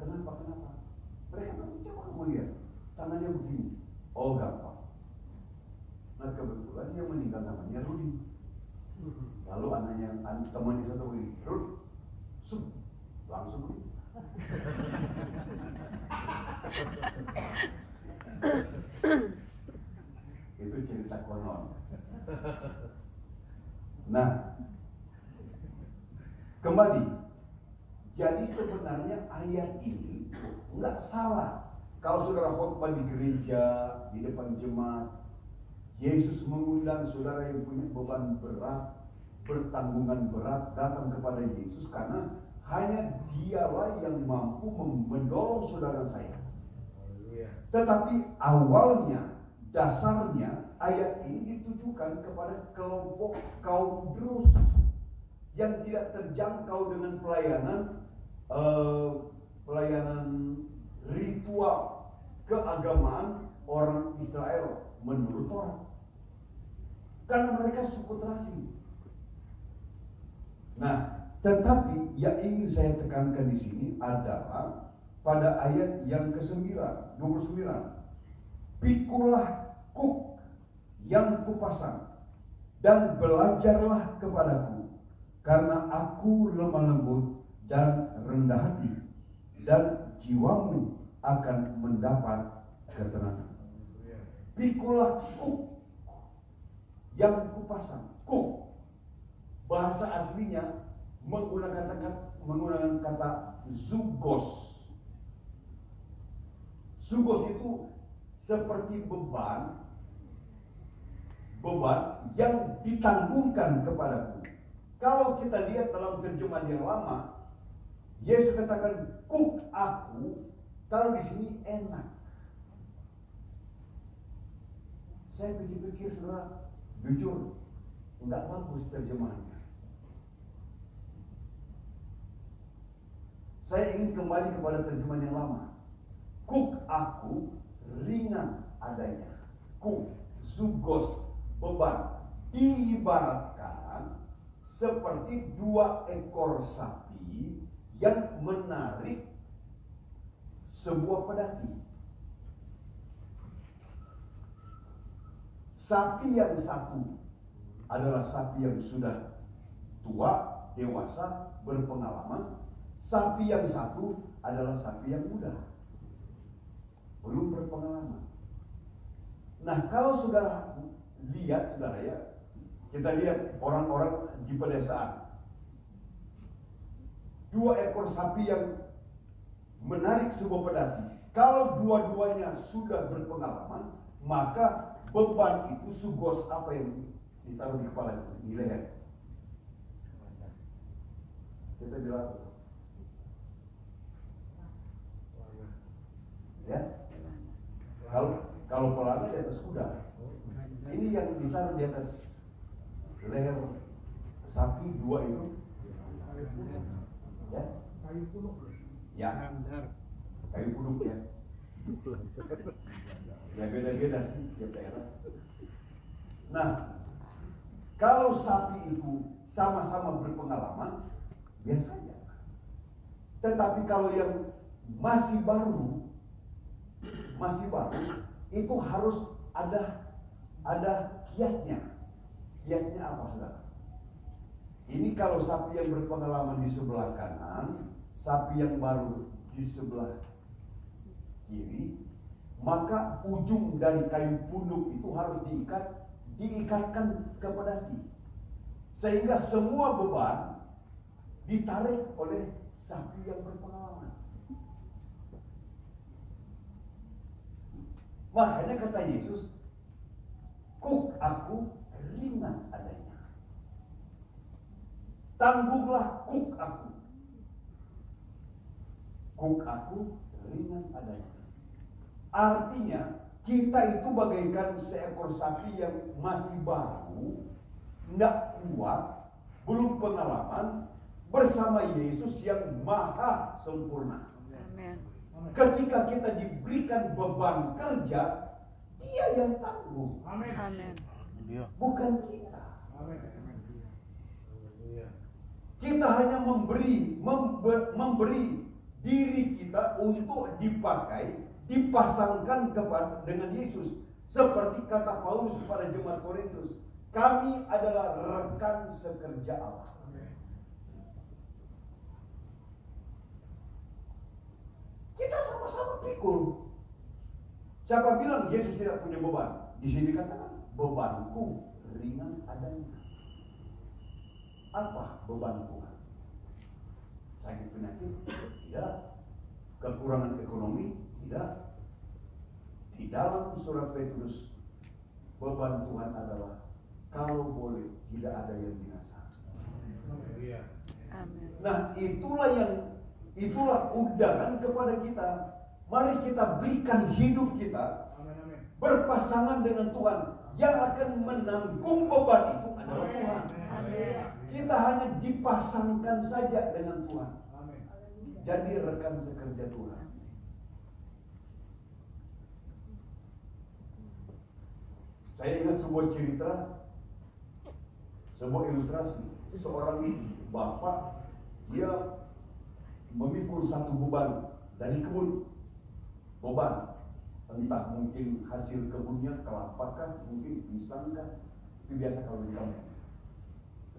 Mereka bilang, coba kamu lihat, tangannya begini. Oh, gampang. Nah, kebetulan yang meninggal namanya Rudi. Lalu temannya satu begini, langsung begini. Itu cerita konon. Nah, kembali. Jadi sebenarnya ayat ini nggak salah. Kalau saudara khotbah di gereja, di depan jemaat, Yesus mengundang saudara yang punya beban berat, bertanggungan berat, datang kepada Yesus karena hanya dialah yang mampu mendorong saudara saya. Tetapi awalnya, dasarnya ayat ini ditujukan kepada kelompok kaum Drus yang tidak terjangkau dengan pelayanan ritual keagamaan orang Israel menurut Torah. Karena mereka suku terasi. Nah, tetapi yang ingin saya tekankan di sini adalah pada ayat yang ke-9, 29. Pikulah kuk yang kupasang dan belajarlah kepadaku, karena aku lemah lembut dan rendah hati, dan jiwamu akan mendapat ketenangan. Pikulah kuk yang kupasang. Kuk bahasa aslinya menggunakan kata zugos. Zugos itu seperti beban yang ditanggungkan kepadaku. Kalau kita lihat dalam terjemahan yang lama, Yesus katakan kuk aku. Kalau di sini enak. Saya pikir-pikir, saudara, jujur nggak bagus terjemahannya. Saya ingin kembali kepada terjemahan yang lama. Kuk aku ringan adanya. Kuk, zugos, beban. Diibaratkan seperti 2 ekor sapi yang menarik sebuah pedati. Sapi yang satu adalah sapi yang sudah tua, dewasa, berpengalaman. Sapi yang satu adalah sapi yang muda, belum berpengalaman. Nah, kalau saudara lihat, saudara ya, kita lihat orang-orang di pedesaan. 2 ekor sapi yang menarik sebuah pedati. Kalau dua-duanya sudah berpengalaman, maka beban itu sugos apa yang ditaruh di kepala itu, di leher. Kita bilang ya, kalau pelana di atas kuda, ini yang ditaruh di atas leher sapi 2 itu, ya, kayu punuk ya, ya beda-beda sih tiap daerah. Nah, kalau sapi itu sama-sama berpengalaman, biasa aja. Tetapi kalau yang masih baru itu harus ada kiatnya. Kiatnya apa, saudara? Ini kalau sapi yang berpengalaman di sebelah kanan, sapi yang baru di sebelah kiri, maka ujung dari kayu punduk itu harus diikat diikatkan ke pedati. Sehingga semua beban ditarik oleh sapi yang berpengalaman. Makanya kata Yesus, kuk aku ringan adanya. Tanggunglah kuk aku. Kuk aku ringan adanya. Artinya kita itu bagaikan seekor sapi yang masih baru, tidak kuat, belum pengalaman, bersama Yesus yang maha sempurna. Amin. Ketika kita diberikan beban kerja, Dia yang tanggung. Amin. Bukan kita. Kita hanya memberi diri kita untuk dipakai, dipasangkan dengan Yesus. Seperti kata Paulus kepada jemaat Korintus, kami adalah rekan sekerja Allah. Kita sama-sama pikul. Siapa bilang Yesus tidak punya beban? Di sini katakan, bebanku ringan adanya. Apa beban Tuhan? Sakit penyakit? Tidak. Kekurangan ekonomi? Tidak. Di dalam surat Petrus, beban Tuhan adalah kalau boleh tidak ada yang binasa. Amin. Nah, itulah undangan kepada kita. Mari kita berikan hidup kita berpasangan dengan Tuhan. Yang akan menanggung beban itu adalah Tuhan. Amin. Kita hanya dipasangkan saja dengan Tuhan. Jadi rekan sekerja Tuhan. Saya ingat sebuah cerita, sebuah ilustrasi. Seorang bapak, dia memikul satu beban dari kebun. Beban, entah mungkin hasil kebunnya kelapa kah, mungkin pisang kah. Itu biasa kalau di kampung.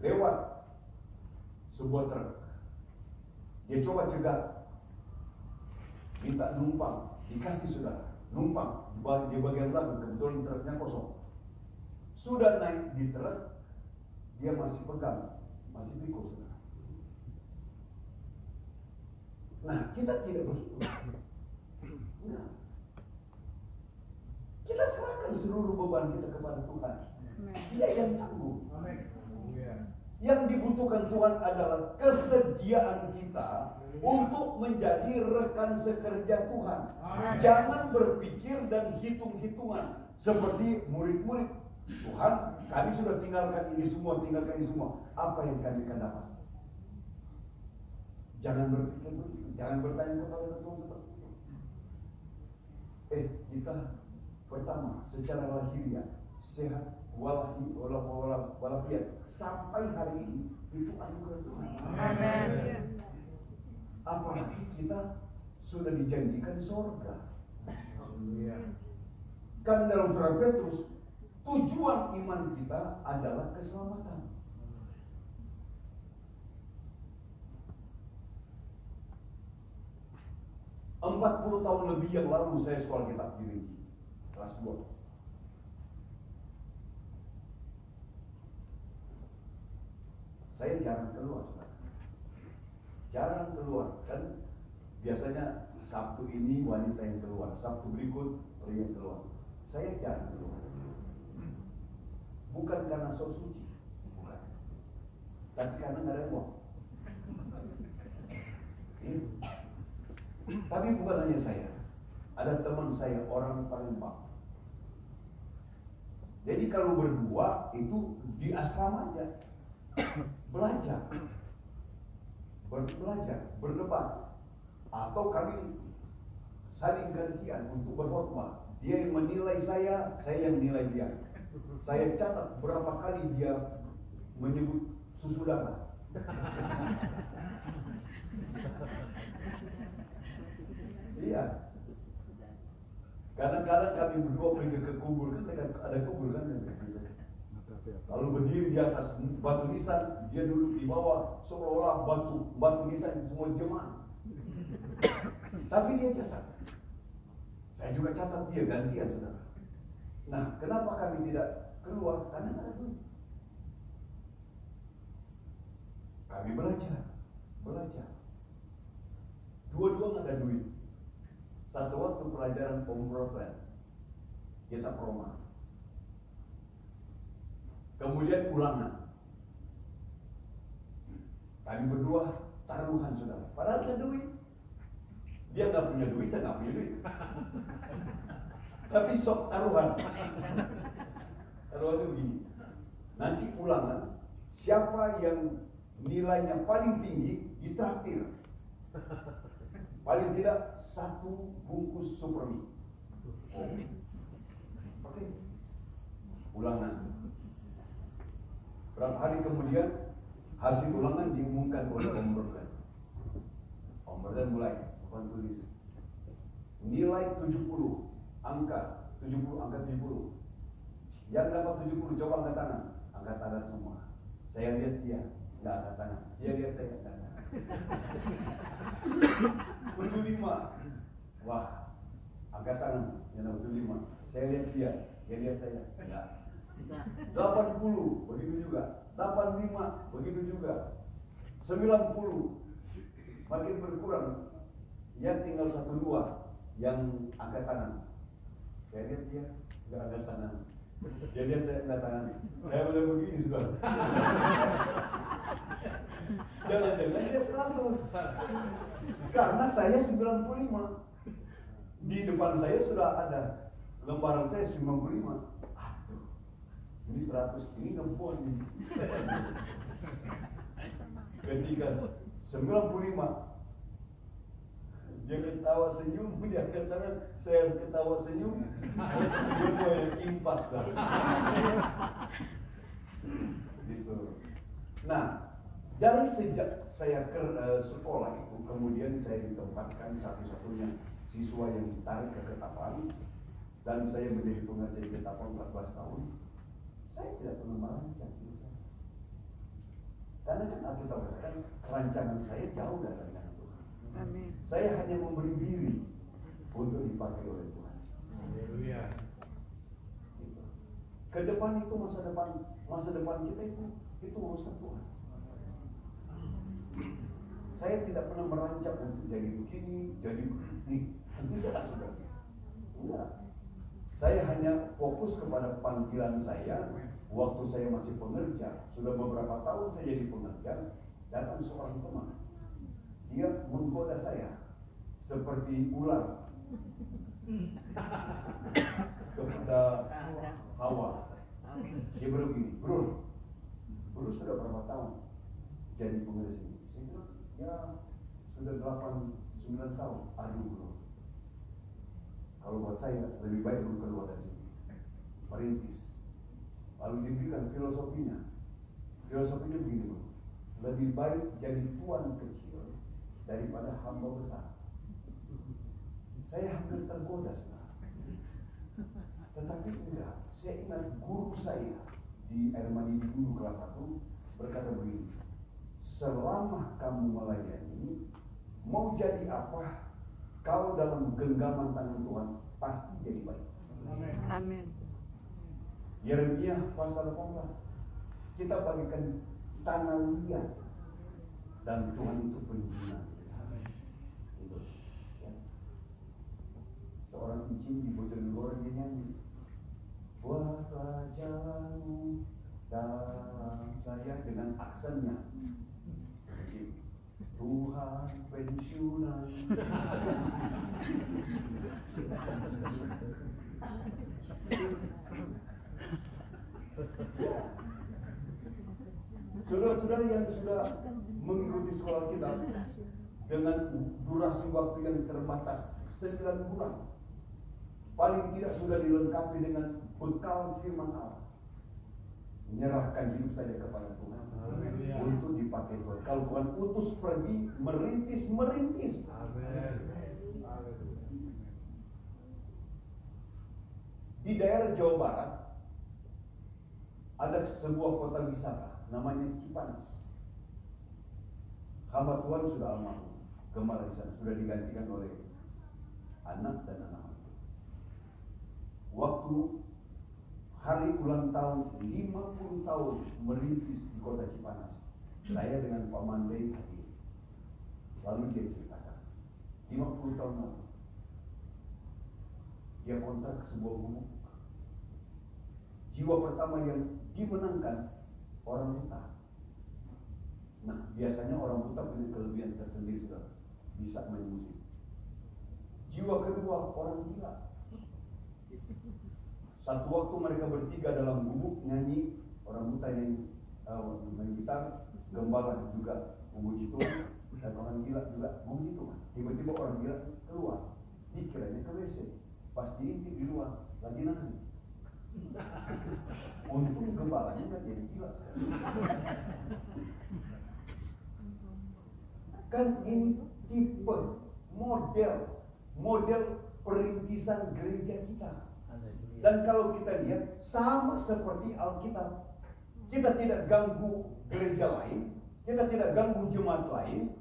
Lewat sebuah truk, dia coba cegat, minta numpang, dikasih sudah numpang di bagian belakang, kebetulan truknya kosong. Sudah naik di truk, dia masih pegang, masih pikul sudah. Nah, kita tidak begitu. Nah, kita serahkan seluruh beban kita kepada Tuhan. Dia yang tanggung. Yang dibutuhkan Tuhan adalah kesediaan kita untuk menjadi rekan sekerja Tuhan. Jangan berpikir dan hitung-hitungan seperti murid-murid. Tuhan, kami sudah tinggalkan ini semua. Apa yang kami akan dapat? Jangan berpikir begitu. Jangan bertanya kepada Tuhan seperti itu. Kita pertama secara lahiriah sehat walafiat sampai hari ini itu anugerah Tuhan. Amin. Apalagi kita sudah dijanjikan surga. Kan dalam surat Petrus, tujuan iman kita adalah keselamatan. Empat 40 tahun lebih yang lalu saya sekolah kitab di Rinci, kelas 2. Saya jarang keluar, jarang keluar. Kan biasanya Sabtu ini wanita yang keluar, Sabtu berikut pria yang keluar. Saya jarang keluar. Bukan karena sok suci, bukan. Tapi karena nggak ada uang. Tapi bukan hanya saya. Ada teman saya orang Palembang. Jadi kalau berdua itu di asrama aja. Belajar, berdebat, atau kami saling gantian untuk berkhotbah. Dia yang menilai saya yang menilai dia. Saya catat berapa kali dia menyebut susu darah. Iya. Kadang-kadang kami berdua pergi ke kubur, kan ada kubur kan. Lalu berdiri di atas batu nisan, dia duduk di bawah, seolah-olah batu nisan semua jemaah. Tapi dia catat. Saya juga catat dia gantian, saudara. Nah, kenapa kami tidak keluar karena nggak ada duit. Kami belajar. Dua-dua nggak ada duit. Satu waktu pelajaran pemrograman, kita proma. Kemudian ulangan. Kami berdua taruhan saudara. Padahal ada duit. Dia nggak punya duit, saya nggak punya duit. Tapi sok taruhan. Taruhan itu begini. Nanti ulangan, siapa yang nilainya paling tinggi ditraktir. Paling tidak 1 bungkus Supermi. Oke. Ulangan. Berapa hari kemudian hasil ulangan diumumkan oleh Om Berdan. Om Berdan mulai tulis nilai 70, angka 70. Yang dapat 70 coba angkat tangan semua. Saya lihat dia nggak angkat tangan, dia lihat saya angkat tangan. 75, wah angkat tangan yang dapat 75. Saya lihat dia lihat saya enggak. 80 begitu juga, 85 begitu juga, 90 makin berkurang. Ya tinggal 1-2 yang angkat tangan. Saya lihat dia nggak angkat tangan. Dia lihat saya angkat tangan. Saya boleh begini sudah. Jangan-jangan dia 100. Karena saya 95. Di depan saya sudah ada lembaran saya 95. Aduh, ini 100, ini ngepon. Ketika 95 dia ketawa senyum, dia katakan saya ketawa senyum, semua yang impas dah. Gitu. Nah, dari sejak saya ke sekolah itu, kemudian saya ditempatkan satu-satunya siswa yang ditarik ke Ketapang, dan saya menjadi pengajar di Ketapang 14 tahun. Saya tidak pernah merancang. Karena kan Alkitab katakan rancangan saya jauh dari rancangan Tuhan. Amin. Saya hanya memberi diri untuk dipakai oleh Tuhan. Haleluya. Gitu. Ke depan itu masa depan kita itu urusan Tuhan. Saya tidak pernah merancang untuk jadi begini, jadi begini. Tidak, saudara. Enggak. Saya hanya fokus kepada panggilan saya. Waktu saya masih pengerja, sudah beberapa tahun saya jadi pengerja, datang seorang teman. Dia menggoda saya seperti ular kepada Hawa. Dia begini, bro sudah berapa tahun jadi pengerja sini? Saya bilang, ya sudah 8-9 tahun. Aduh bro, kalau buat saya lebih baik bro keluar dari sini, merintis. Lalu diberikan filosofinya begini bro, lebih baik jadi tuan kecil daripada hamba besar. Saya hampir tergoda sebenarnya. Tetapi enggak, saya ingat guru saya di Air Mandi dulu kelas 1 berkata begini, selama kamu melayani, mau jadi apa, kalau dalam genggaman tangan Tuhan pasti jadi baik. Amin. Yeremia pasal 18, kita bagikan tanah liat dan Tuhan itu pengguna. Gitu. Ya. Seorang incing di Bojonegoro dia nyanyi, buatlah jalanmu dalam saya, dengan aksennya. Tuhan pensiunan. Saudara-saudara yang sudah mengikuti sekolah kita dengan durasi waktu yang terbatas 9 bulan, paling tidak sudah dilengkapi dengan bekal firman Allah. Menyerahkan hidup saja kepada Tuhan untuk dipakai Tuhan. Kalau Tuhan utus pergi merintis. Amin. Di daerah Jawa Barat ada sebuah kota wisata namanya Cipanas. Hamba Tuhan sudah almarhum, gembala di sana sudah digantikan oleh anak dan anak. Waktu hari ulang tahun 50 tahun merintis di kota Cipanas. Saya dengan Pak Mandai hadir. Lalu dia ceritakan 50 tahun lalu dia kontrak sebuah gubuk. Jiwa pertama yang dimenangkan orang buta. Nah, biasanya orang buta punya kelebihan tersendiri, saudara. Bisa main musik. Jiwa kedua orang gila. Satu waktu mereka bertiga dalam gubuk nyanyi, orang buta nyanyi, main gitar, gembala juga memuji Tuhan, dan orang gila juga memuji Tuhan. Tiba-tiba orang gila keluar, dikiranya ke WC, pas diintip di luar lagi nangis. Untung gembalanya nggak jadi gila. Kan ini tipe model perintisan gereja kita. Dan kalau kita lihat sama seperti Alkitab, kita tidak ganggu gereja lain, kita tidak ganggu jemaat lain,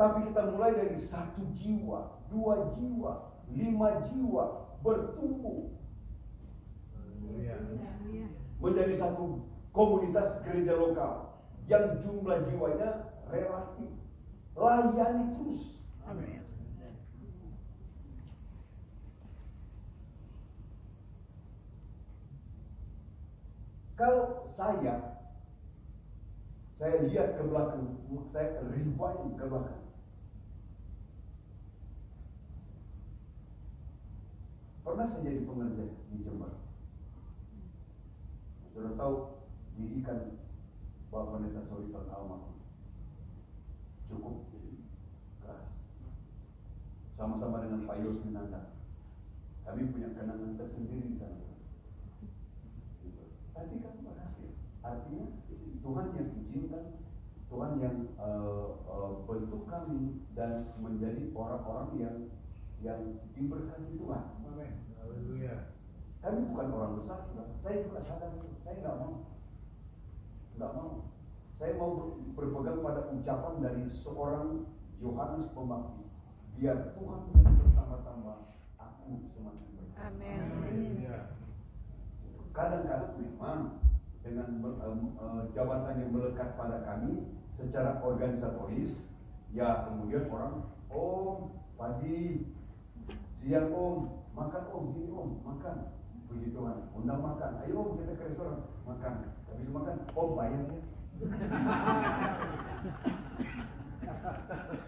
tapi kita mulai dari 1 jiwa, 2 jiwa, 5 jiwa bertumbuh menjadi satu komunitas gereja lokal yang jumlah jiwanya relatif. Layani terus. Amin. Kalau saya lihat ke belakang, saya rewind ke belakang. Pernah saya jadi pengerja di Jember. Sudah tahu didikan Bapak Pendeta Soliton almarhum cukup keras. Sama-sama dengan Pak Yos Minanda, kami punya kenangan tersendiri di sana. Tapi kan berhasil. Artinya Tuhan yang izinkan, Tuhan yang bentuk kami dan menjadi orang-orang yang diberkati Tuhan. Amin. Haleluya. Kami bukan orang besar, saya juga sadar itu. Saya nggak mau. Saya mau berpegang pada ucapan dari seorang Yohanes Pembaptis. Biar Tuhan yang bertambah-tambah, aku semakin bertambah. Amin. Kadang-kadang memang dengan jabatan yang melekat pada kami secara organisatoris, ya kemudian orang, om pagi, siang om, makan om, sini om, makan. Puji Tuhan, undang makan. Ayo om, kita ke restoran, makan. Habis makan, om bayar ya.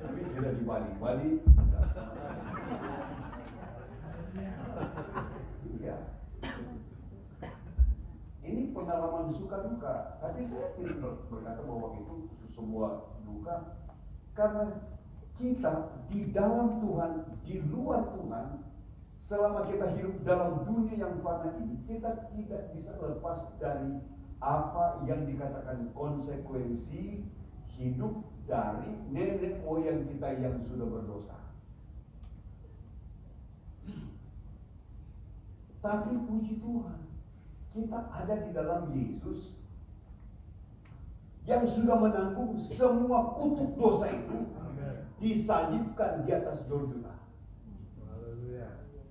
Tapi tidak di Bali. Iya. Ini pengalaman suka duka, tapi saya tidak berkata bahwa itu sebuah duka, karena kita di dalam Tuhan, di luar Tuhan, selama kita hidup dalam dunia yang fana ini, kita tidak bisa lepas dari apa yang dikatakan konsekuensi hidup dari nenek moyang kita yang sudah berdosa. Tapi puji Tuhan, kita ada di dalam Yesus yang sudah menanggung semua kutuk dosa itu, disalibkan di atas Golgota.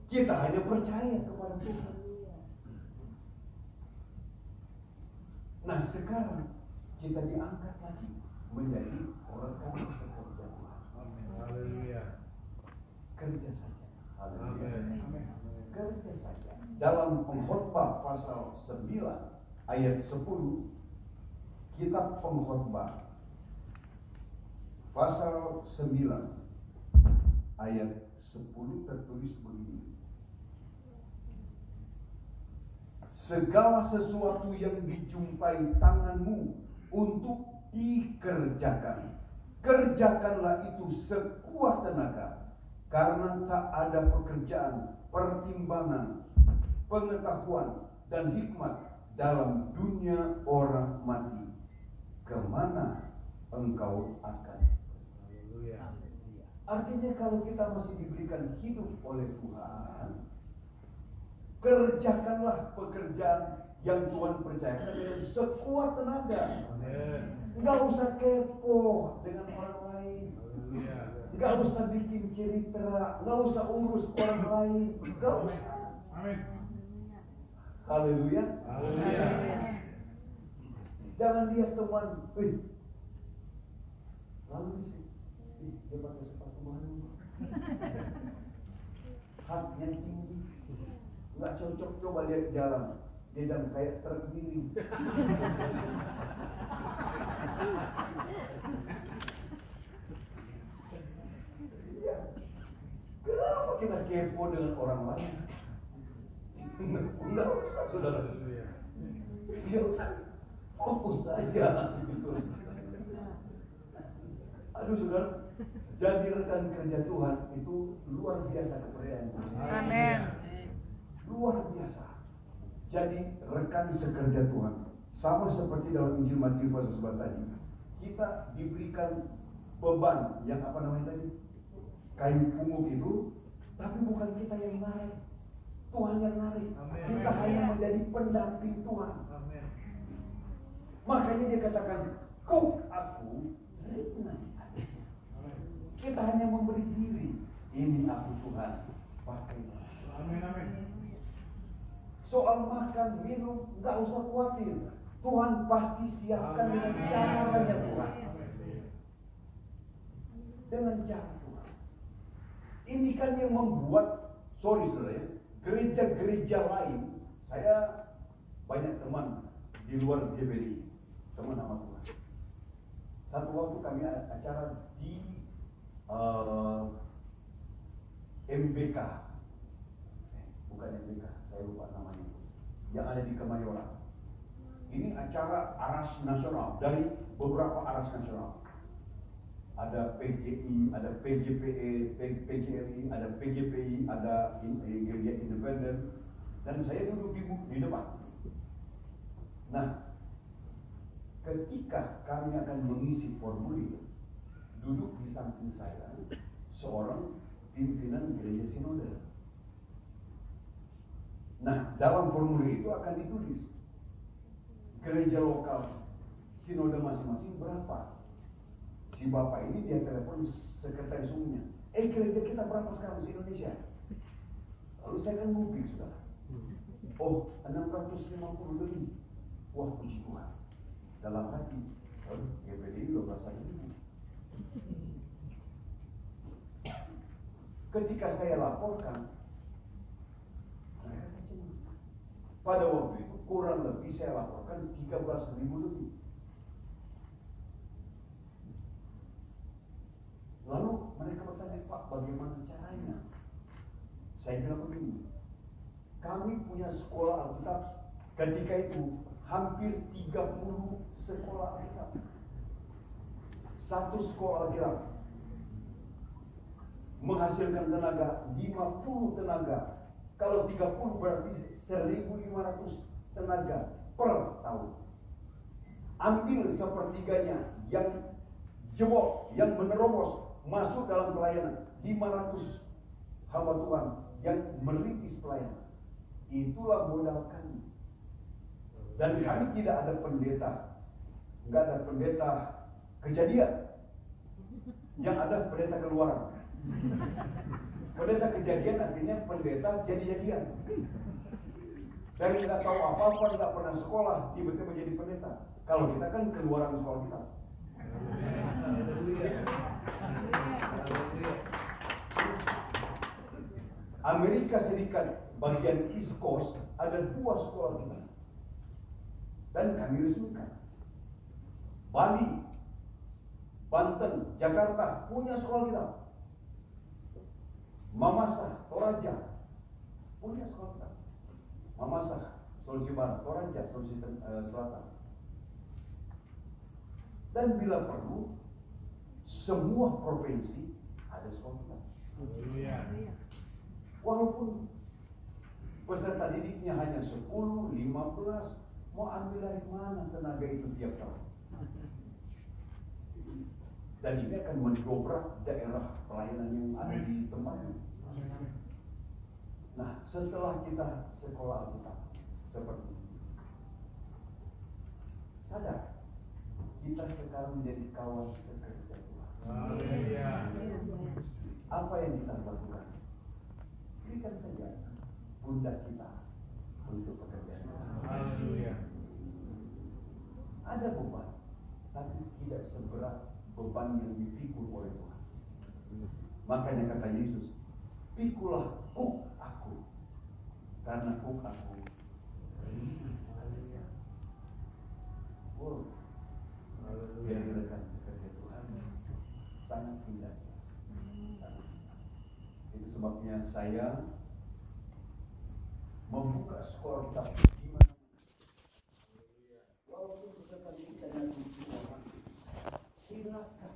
Kita hanya percaya kepada Tuhan. Nah sekarang kita diangkat lagi menjadi orang kaya sekerja Tuhan. Haleluya. Kerja saja. Haleluya. Amin. Kerja saja. Dalam Pengkhotbah pasal 9 ayat 10, kitab Pengkhotbah pasal 9 ayat 10 tertulis begini. Segala sesuatu yang dijumpai tanganmu untuk dikerjakan, kerjakanlah itu sekuat tenaga, karena tak ada pekerjaan, pertimbangan, pengetahuan, dan hikmat dalam dunia orang mati. Kemana engkau akan? Artinya kalau kita masih diberikan hidup oleh Tuhan, kerjakanlah pekerjaan yang Tuhan percayakan dengan sekuat tenaga. Nggak usah kepo dengan orang lain. Nggak usah bikin cerita, nggak usah urus orang lain, nggak usah. Haleluya. Haleluya. Jangan lihat teman, lalu dia pakai sepatu baru, haknya tinggi, nggak cocok. Coba lihat jalan, dia dan kayak tergiring. Iya. Kenapa kita kepo dengan orang lain? Enggak usah, saudara. Enggak usah. Fokus saja. Aduh, saudara. Jadi rekan kerja Tuhan itu luar biasa kepercayaan. Amin. Luar biasa. Jadi rekan sekerja Tuhan, sama seperti dalam Injil Matius pasal 11 tadi, kita diberikan beban yang apa namanya tadi? Kayu pungut itu, tapi bukan kita yang narik. Tuhan yang narik. Amen. Kita hanya menjadi pendamping Tuhan. Amin. Makanya dia katakan, kuk aku ringan. Kita hanya memberi diri. Ini aku Tuhan, pakailah. Amin. Amin. Soal makan, minum, nggak usah khawatir. Tuhan pasti siapkan dengan caranya Tuhan. Dengan cara Tuhan. Ini kan yang membuat, saudara ya, gereja-gereja lain. Saya banyak teman di luar GBI, teman sama Tuhan. Satu waktu kami ada acara di MBK, bukan MBK, saya lupa namanya, yang ada di Kemayoran. Ini acara aras nasional dari beberapa aras nasional. Ada PGI, ada PGPE, PGRI, ada PGPI, ada Gereja Independen, dan saya duduk di depan. Nah, ketika kami akan mengisi formulir, duduk di samping saya seorang pimpinan gereja sinode. Nah, dalam formulir itu akan ditulis gereja lokal sinode masing-masing berapa. Si bapak ini dia telepon sekretaris umumnya, gereja kita berapa sekarang di Indonesia? Lalu saya kan ngupik, saudara. Oh, 650 lebih. Wah, puji Tuhan. Dalam hati, GPDI 12.000. Ketika saya laporkan, pada waktu itu kurang lebih saya laporkan 13.000 lebih. Lalu mereka bertanya, Pak, bagaimana caranya? Saya bilang begini, kami punya sekolah Alkitab ketika itu hampir 30 sekolah Alkitab. Satu sekolah Alkitab menghasilkan tenaga 50 tenaga. Kalau 30 berarti 1.500 tenaga per tahun. Ambil sepertiganya yang jebol, yang menerobos masuk dalam pelayanan. 500 hamba Tuhan yang merintis pelayanan. Itulah modal kami. Dan kami tidak ada pendeta. Enggak ada pendeta kejadian. Yang ada pendeta keluaran. Pendeta kejadian artinya pendeta jadi-jadian. Saya tidak tahu apa-apa, tidak pernah sekolah, tiba-tiba menjadi pendeta. Kalau kita kan keluaran sekolah kita. Amerika Serikat bagian East Coast ada 2 sekolah kita. Dan kami resmikan. Bali, Banten, Jakarta punya sekolah kita. Mamasa, Toraja punya sekolah kita. Mamasa, Sulawesi Barat, Toraja, Sulawesi Selatan. Dan bila perlu, semua provinsi ada sekolah kita. Walaupun peserta didiknya hanya 10, 15, mau ambil dari mana tenaga itu tiap tahun? Dan ini akan mendobrak daerah pelayanan yang ada di tempatnya. Nah, setelah kita sekolah Alkitab seperti ini, sadar kita sekarang menjadi kawan sekerja Tuhan. Apa yang kita lakukan? Berikan saja pundak kita untuk pekerjaan. Haleluya. Ada beban, tapi tidak seberat beban yang dipikul oleh Tuhan. Makanya kata Yesus, pikulah kuk aku, karena kuk aku ringan. Oh, jadi rekan sekerja Tuhan sangat indah. Itu sebabnya saya membuka sekolah tapi di mana. Walaupun peserta didiknya kunci orang, silakan.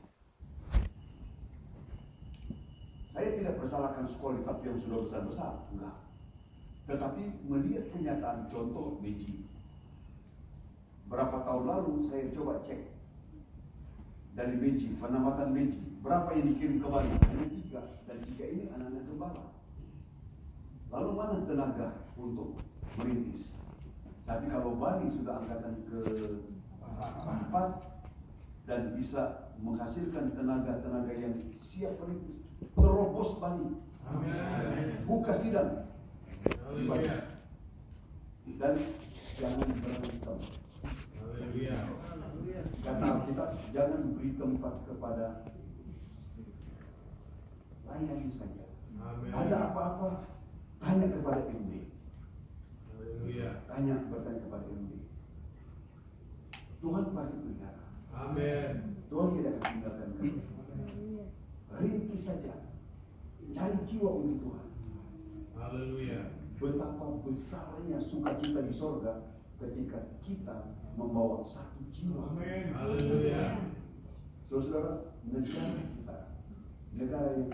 Saya tidak persalahkan sekolah tapi yang sudah besar-besar, enggak. Tetapi melihat kenyataan contoh Beji. Berapa tahun lalu saya coba cek dari Beji, penamatan Beji, berapa yang dikirim ke Bali? Hanya 3, dan 3 ini anak-anak gembala. Lalu mana tenaga untuk merintis? Tapi kalau Bali sudah angkatan ke-4 dan bisa menghasilkan tenaga-tenaga yang siap merintis, terobos Bali. Amin. Buka sidang. Haleluya. Dan jangan berantem. Haleluya. Kata kita, jangan beri tempat kepada, layani saja. Amin. Ada apa-apa, tanya kepada MD. Haleluya. Bertanya kepada MD. Tuhan pasti pelihara. Amin. Tuhan tidak akan tinggalkan kamu. Rintis saja. Cari jiwa untuk Tuhan. Haleluya. Betapa besarnya sukacita di sorga ketika kita membawa satu jiwa. Amin. Haleluya. Saudara, negara kita, negara yang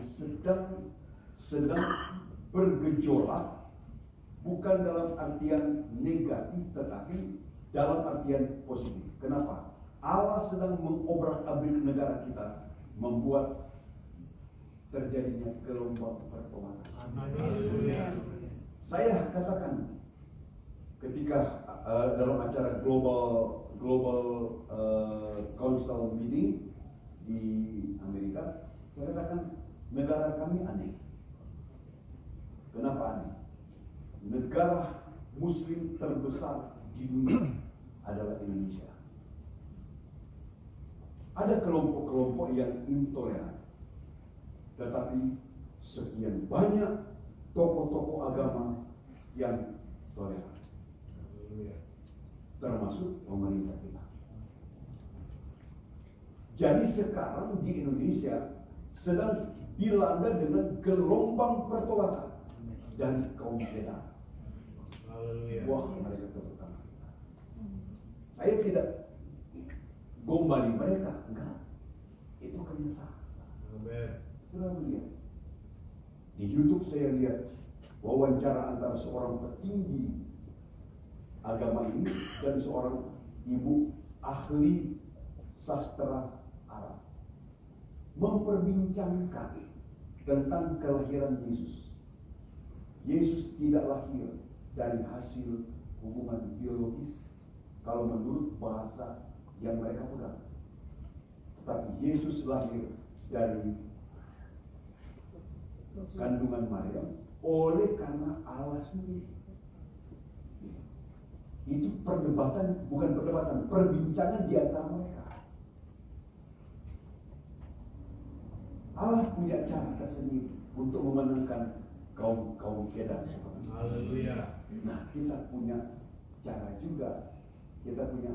sedang bergejolak, bukan dalam artian negatif, tetapi dalam artian positif. Kenapa? Allah sedang mengobrak-abrik negara kita, membuat terjadinya gelombang pertemanan. Haleluya. Saya katakan ketika dalam acara global council meeting di Amerika, saya katakan negara kami aneh. Kenapa aneh? Negara Muslim terbesar di dunia adalah Indonesia. Ada kelompok-kelompok yang intoleran, tetapi sekian banyak tokoh-tokoh agama yang toleran, termasuk pemerintah kita. Jadi sekarang di Indonesia sedang dilanda dengan gelombang pertolatan dari kaum beda. Wah, mereka terutama. Saya tidak gombali mereka, enggak. Itu kenyataan. Sudah melihat di YouTube, saya lihat wawancara antara seorang petinggi agama ini dan seorang ibu ahli sastra Arab memperbincangkan tentang kelahiran Yesus. Yesus tidak lahir dari hasil hubungan biologis kalau menurut bahasa yang mereka pegang, tetapi Yesus lahir dari kandungan Maryam oleh karena Allah sendiri. Itu perdebatan, bukan perdebatan, perbincangan di antara mereka. Allah punya cara tersendiri untuk memenangkan kaum beda. Haleluya. Nah, kita punya cara juga, kita punya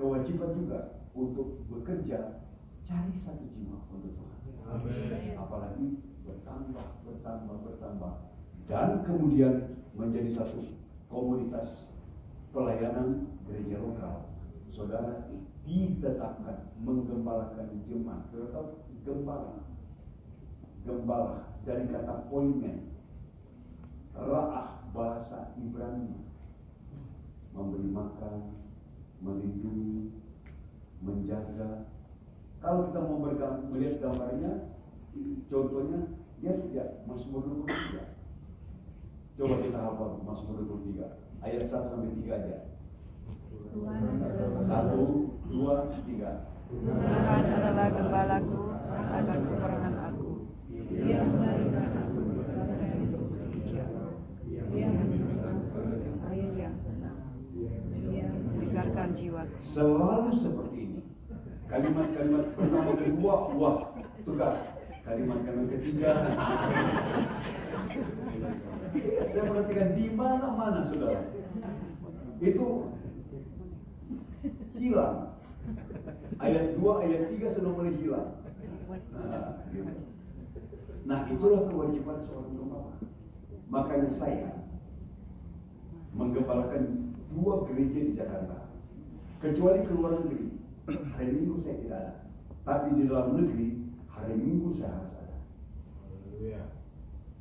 kewajiban juga untuk bekerja cari satu jiwa untuk Tuhan. Amin. Apalagi bertambah dan kemudian menjadi satu komunitas pelayanan gereja lokal. Saudara ditetapkan menggembalakan jemaat, terutama gembala dari kata poimen, ra'ah bahasa Ibrani, memberi makan, melindungi, menjaga. Kalau kita mau melihat gambarnya, contohnya, ya tidak, Mazmur 23. Coba kita hafal Mazmur 23, ayat 1-3 aja. 1, 2, 3. Tuhan adalah gembalaku, akan kekurangan aku. Dia memberikan aku kepada hidup hijau. Dia memberikan aku meninggalkan jiwa. Selalu seperti ini. Kalimat-kalimat pertama kedua, wah, tugas. Kalimat-kalimat ketiga. Saya perhatikan di mana-mana, saudara. Itu hilang. Ayat 2, ayat 3 sudah mulai hilang. Nah, itulah kewajiban seorang gembala. Makanya saya menggembalakan 2 gereja di Jakarta. Kecuali ke luar negeri, hari Minggu saya tidak ada. Tapi di dalam negeri, hari Minggu saya harus ada.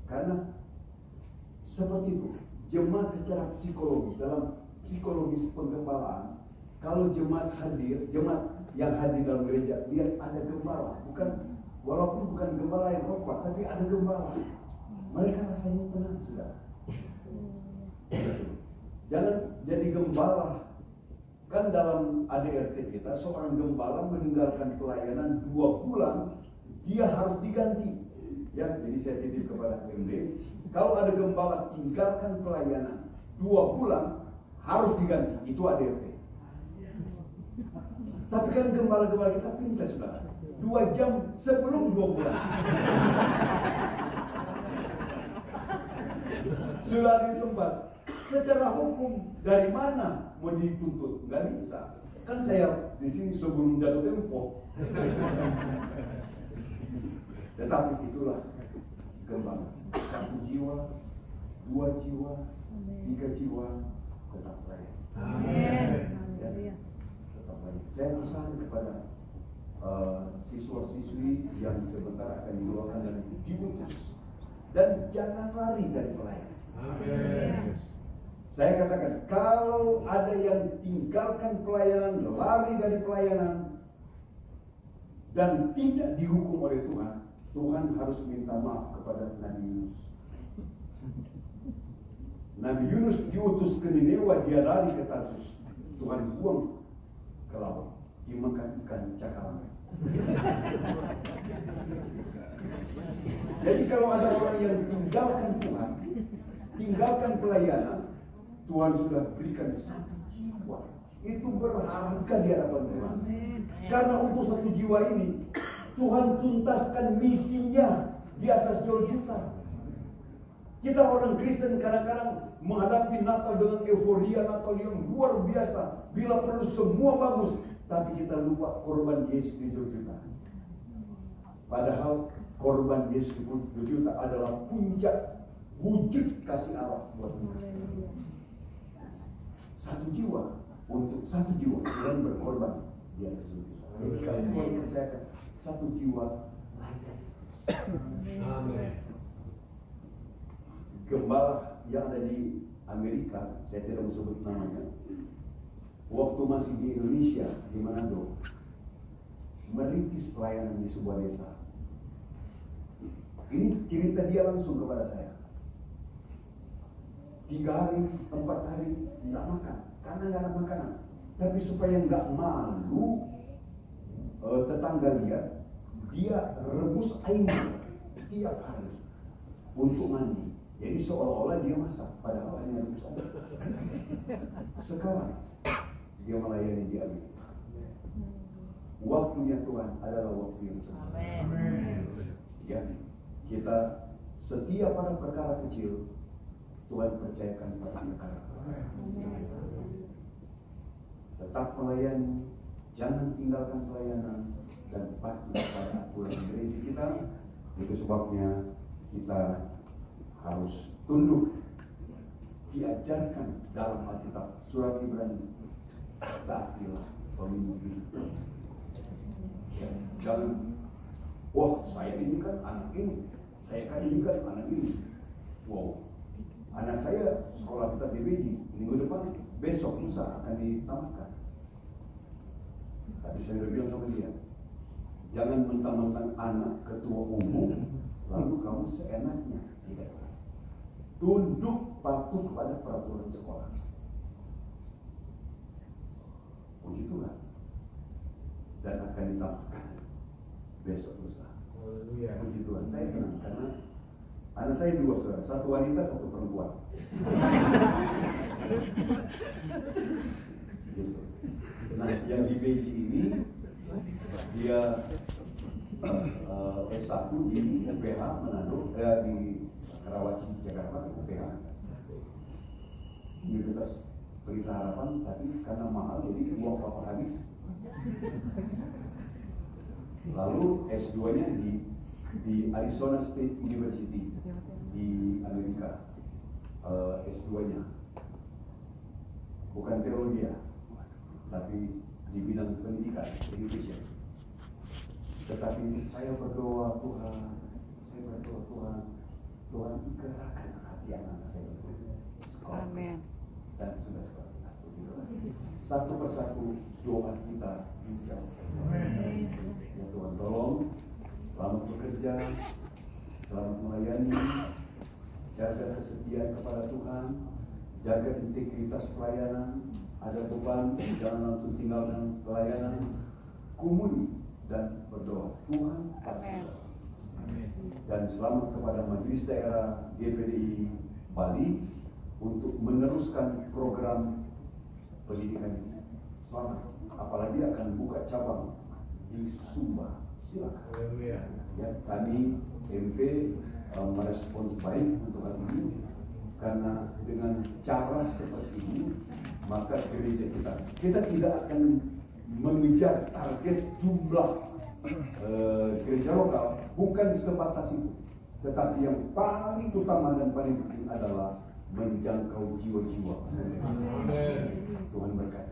Karena seperti itu, jemaat secara psikologis, dalam psikologis penggembalaan, kalau jemaat hadir, jemaat yang hadir dalam gereja, lihat ada gembala, walaupun bukan gembala yang khotbah, tapi ada gembala. Mereka rasanya tenang, sudah. Jangan jadi gembala. Kan dalam ADRT kita, seorang gembala meninggalkan pelayanan 2 bulan, dia harus diganti. Ya, jadi saya titip kepada MD, kalau ada gembala tinggalkan pelayanan 2 bulan, harus diganti. Itu ADRT. Tapi kan gembala-gembala kita pintar, sudah. 2 jam sebelum 2 bulan. Sudah di tempat. Secara hukum dari mana mau dituntut? Nggak bisa. Kan saya di sini sebelum jatuh tempo. Tetapi itulah gembala. 1 jiwa, 2 jiwa, 3 jiwa tetap layak. Amin. Tetap layak. Saya pesan kepada siswa-siswi yang sebentar akan dikeluarkan dan diutus, dan jangan lari dari pelayanan. Amin. Saya katakan, kalau ada yang tinggalkan pelayanan, lari dari pelayanan, dan tidak dihukum oleh Tuhan, Tuhan harus minta maaf kepada Nabi Yunus. Nabi Yunus diutus ke Nineveh, dia lari ke Tarsus. Tuhan buang ke laut, dimakan ikan cakalang. Jadi kalau ada orang yang tinggalkan Tuhan, tinggalkan pelayanan, Tuhan sudah berikan 1 jiwa. Itu berharga di hadapan Tuhan. Karena untuk 1 jiwa ini, Tuhan tuntaskan misinya di atas 2 juta. Kita orang Kristen kadang-kadang menghadapi Natal dengan euforia Natal yang luar biasa. Bila perlu semua bagus, tapi kita lupa korban Yesus di 2 juta. Padahal korban Yesus di 2 juta adalah puncak wujud kasih Allah buat kita. 1 jiwa, untuk 1 jiwa yang berkorban di atas 2 juta. Jadi kalau Tuhan percayakan 1 jiwa, Amin. Gembala yang ada di Amerika, saya tidak mau sebut namanya, waktu masih di Indonesia, di Manado, merintis pelayanan di sebuah desa. Ini cerita dia langsung kepada saya. 3 hari, 4 hari nggak makan, karena nggak ada makanan. Tapi supaya nggak malu, tetangga lihat, dia rebus air tiap hari untuk mandi. Jadi seolah-olah dia masak, padahal hanya rebus air. Sekarang dia melayani di Amerika. Waktunya Tuhan adalah waktu yang sesuai. Ya, kita setia pada perkara kecil, Tuhan percayakan pada perkara. Tetap melayani, jangan tinggalkan pelayanan, dan patuh pada aturan gereja kita. Itu sebabnya kita harus tunduk, diajarkan dalam Alkitab surat Ibrani, taatilah pemimpin. Ya, jangan, wah saya ini kan anak ini, saya kan ini kan anak ini. Wow, anak saya sekolah kita DBJ, minggu depan, besok lusa akan ditamatkan. Tapi saya udah bilang sama dia, jangan mentang-mentang anak ketua umum, lalu kamu seenaknya. Tidak. Tunduk patuh kepada peraturan sekolah. Puji Tuhan. Dan akan ditamatkan besok lusa. Haleluya. Puji Tuhan. Saya senang karena anak saya 2 saudara, 1 wanita, 1 perempuan. Gitu. Nah, yang di Beji ini dia S1 di UPH Manado, di Karawaci Jakarta, UPH Universitas Pelita Harapan, tapi karena mahal jadi uang papa habis. Lalu S2-nya di Arizona State University di Amerika. S2-nya bukan teologi ya, tapi di bidang pendidikan, education. Tetapi saya berdoa Tuhan, Tuhan gerakkan hati anak saya itu sekolah. Amin. Dan sudah sekolah. Satu persatu doa kita dijawab. Ya Tuhan, tolong selamat bekerja, selamat melayani, jaga kesetiaan kepada Tuhan, jaga integritas pelayanan. Ada beban, jangan langsung tinggalkan pelayanan. Kumuli dan berdoa Tuhan pasti. Dan selamat kepada Majelis Daerah GPDI Bali untuk meneruskan program pendidikan ini. Selamat. Apalagi akan buka cabang di Sumba. Silakan. Ya, kami MP merespons baik untuk hal ini karena dengan cara seperti ini maka gereja kita tidak akan mengejar target jumlah gereja lokal, bukan sebatas itu, tetapi yang paling utama dan paling penting adalah menjangkau jiwa-jiwa. Tuhan berkati.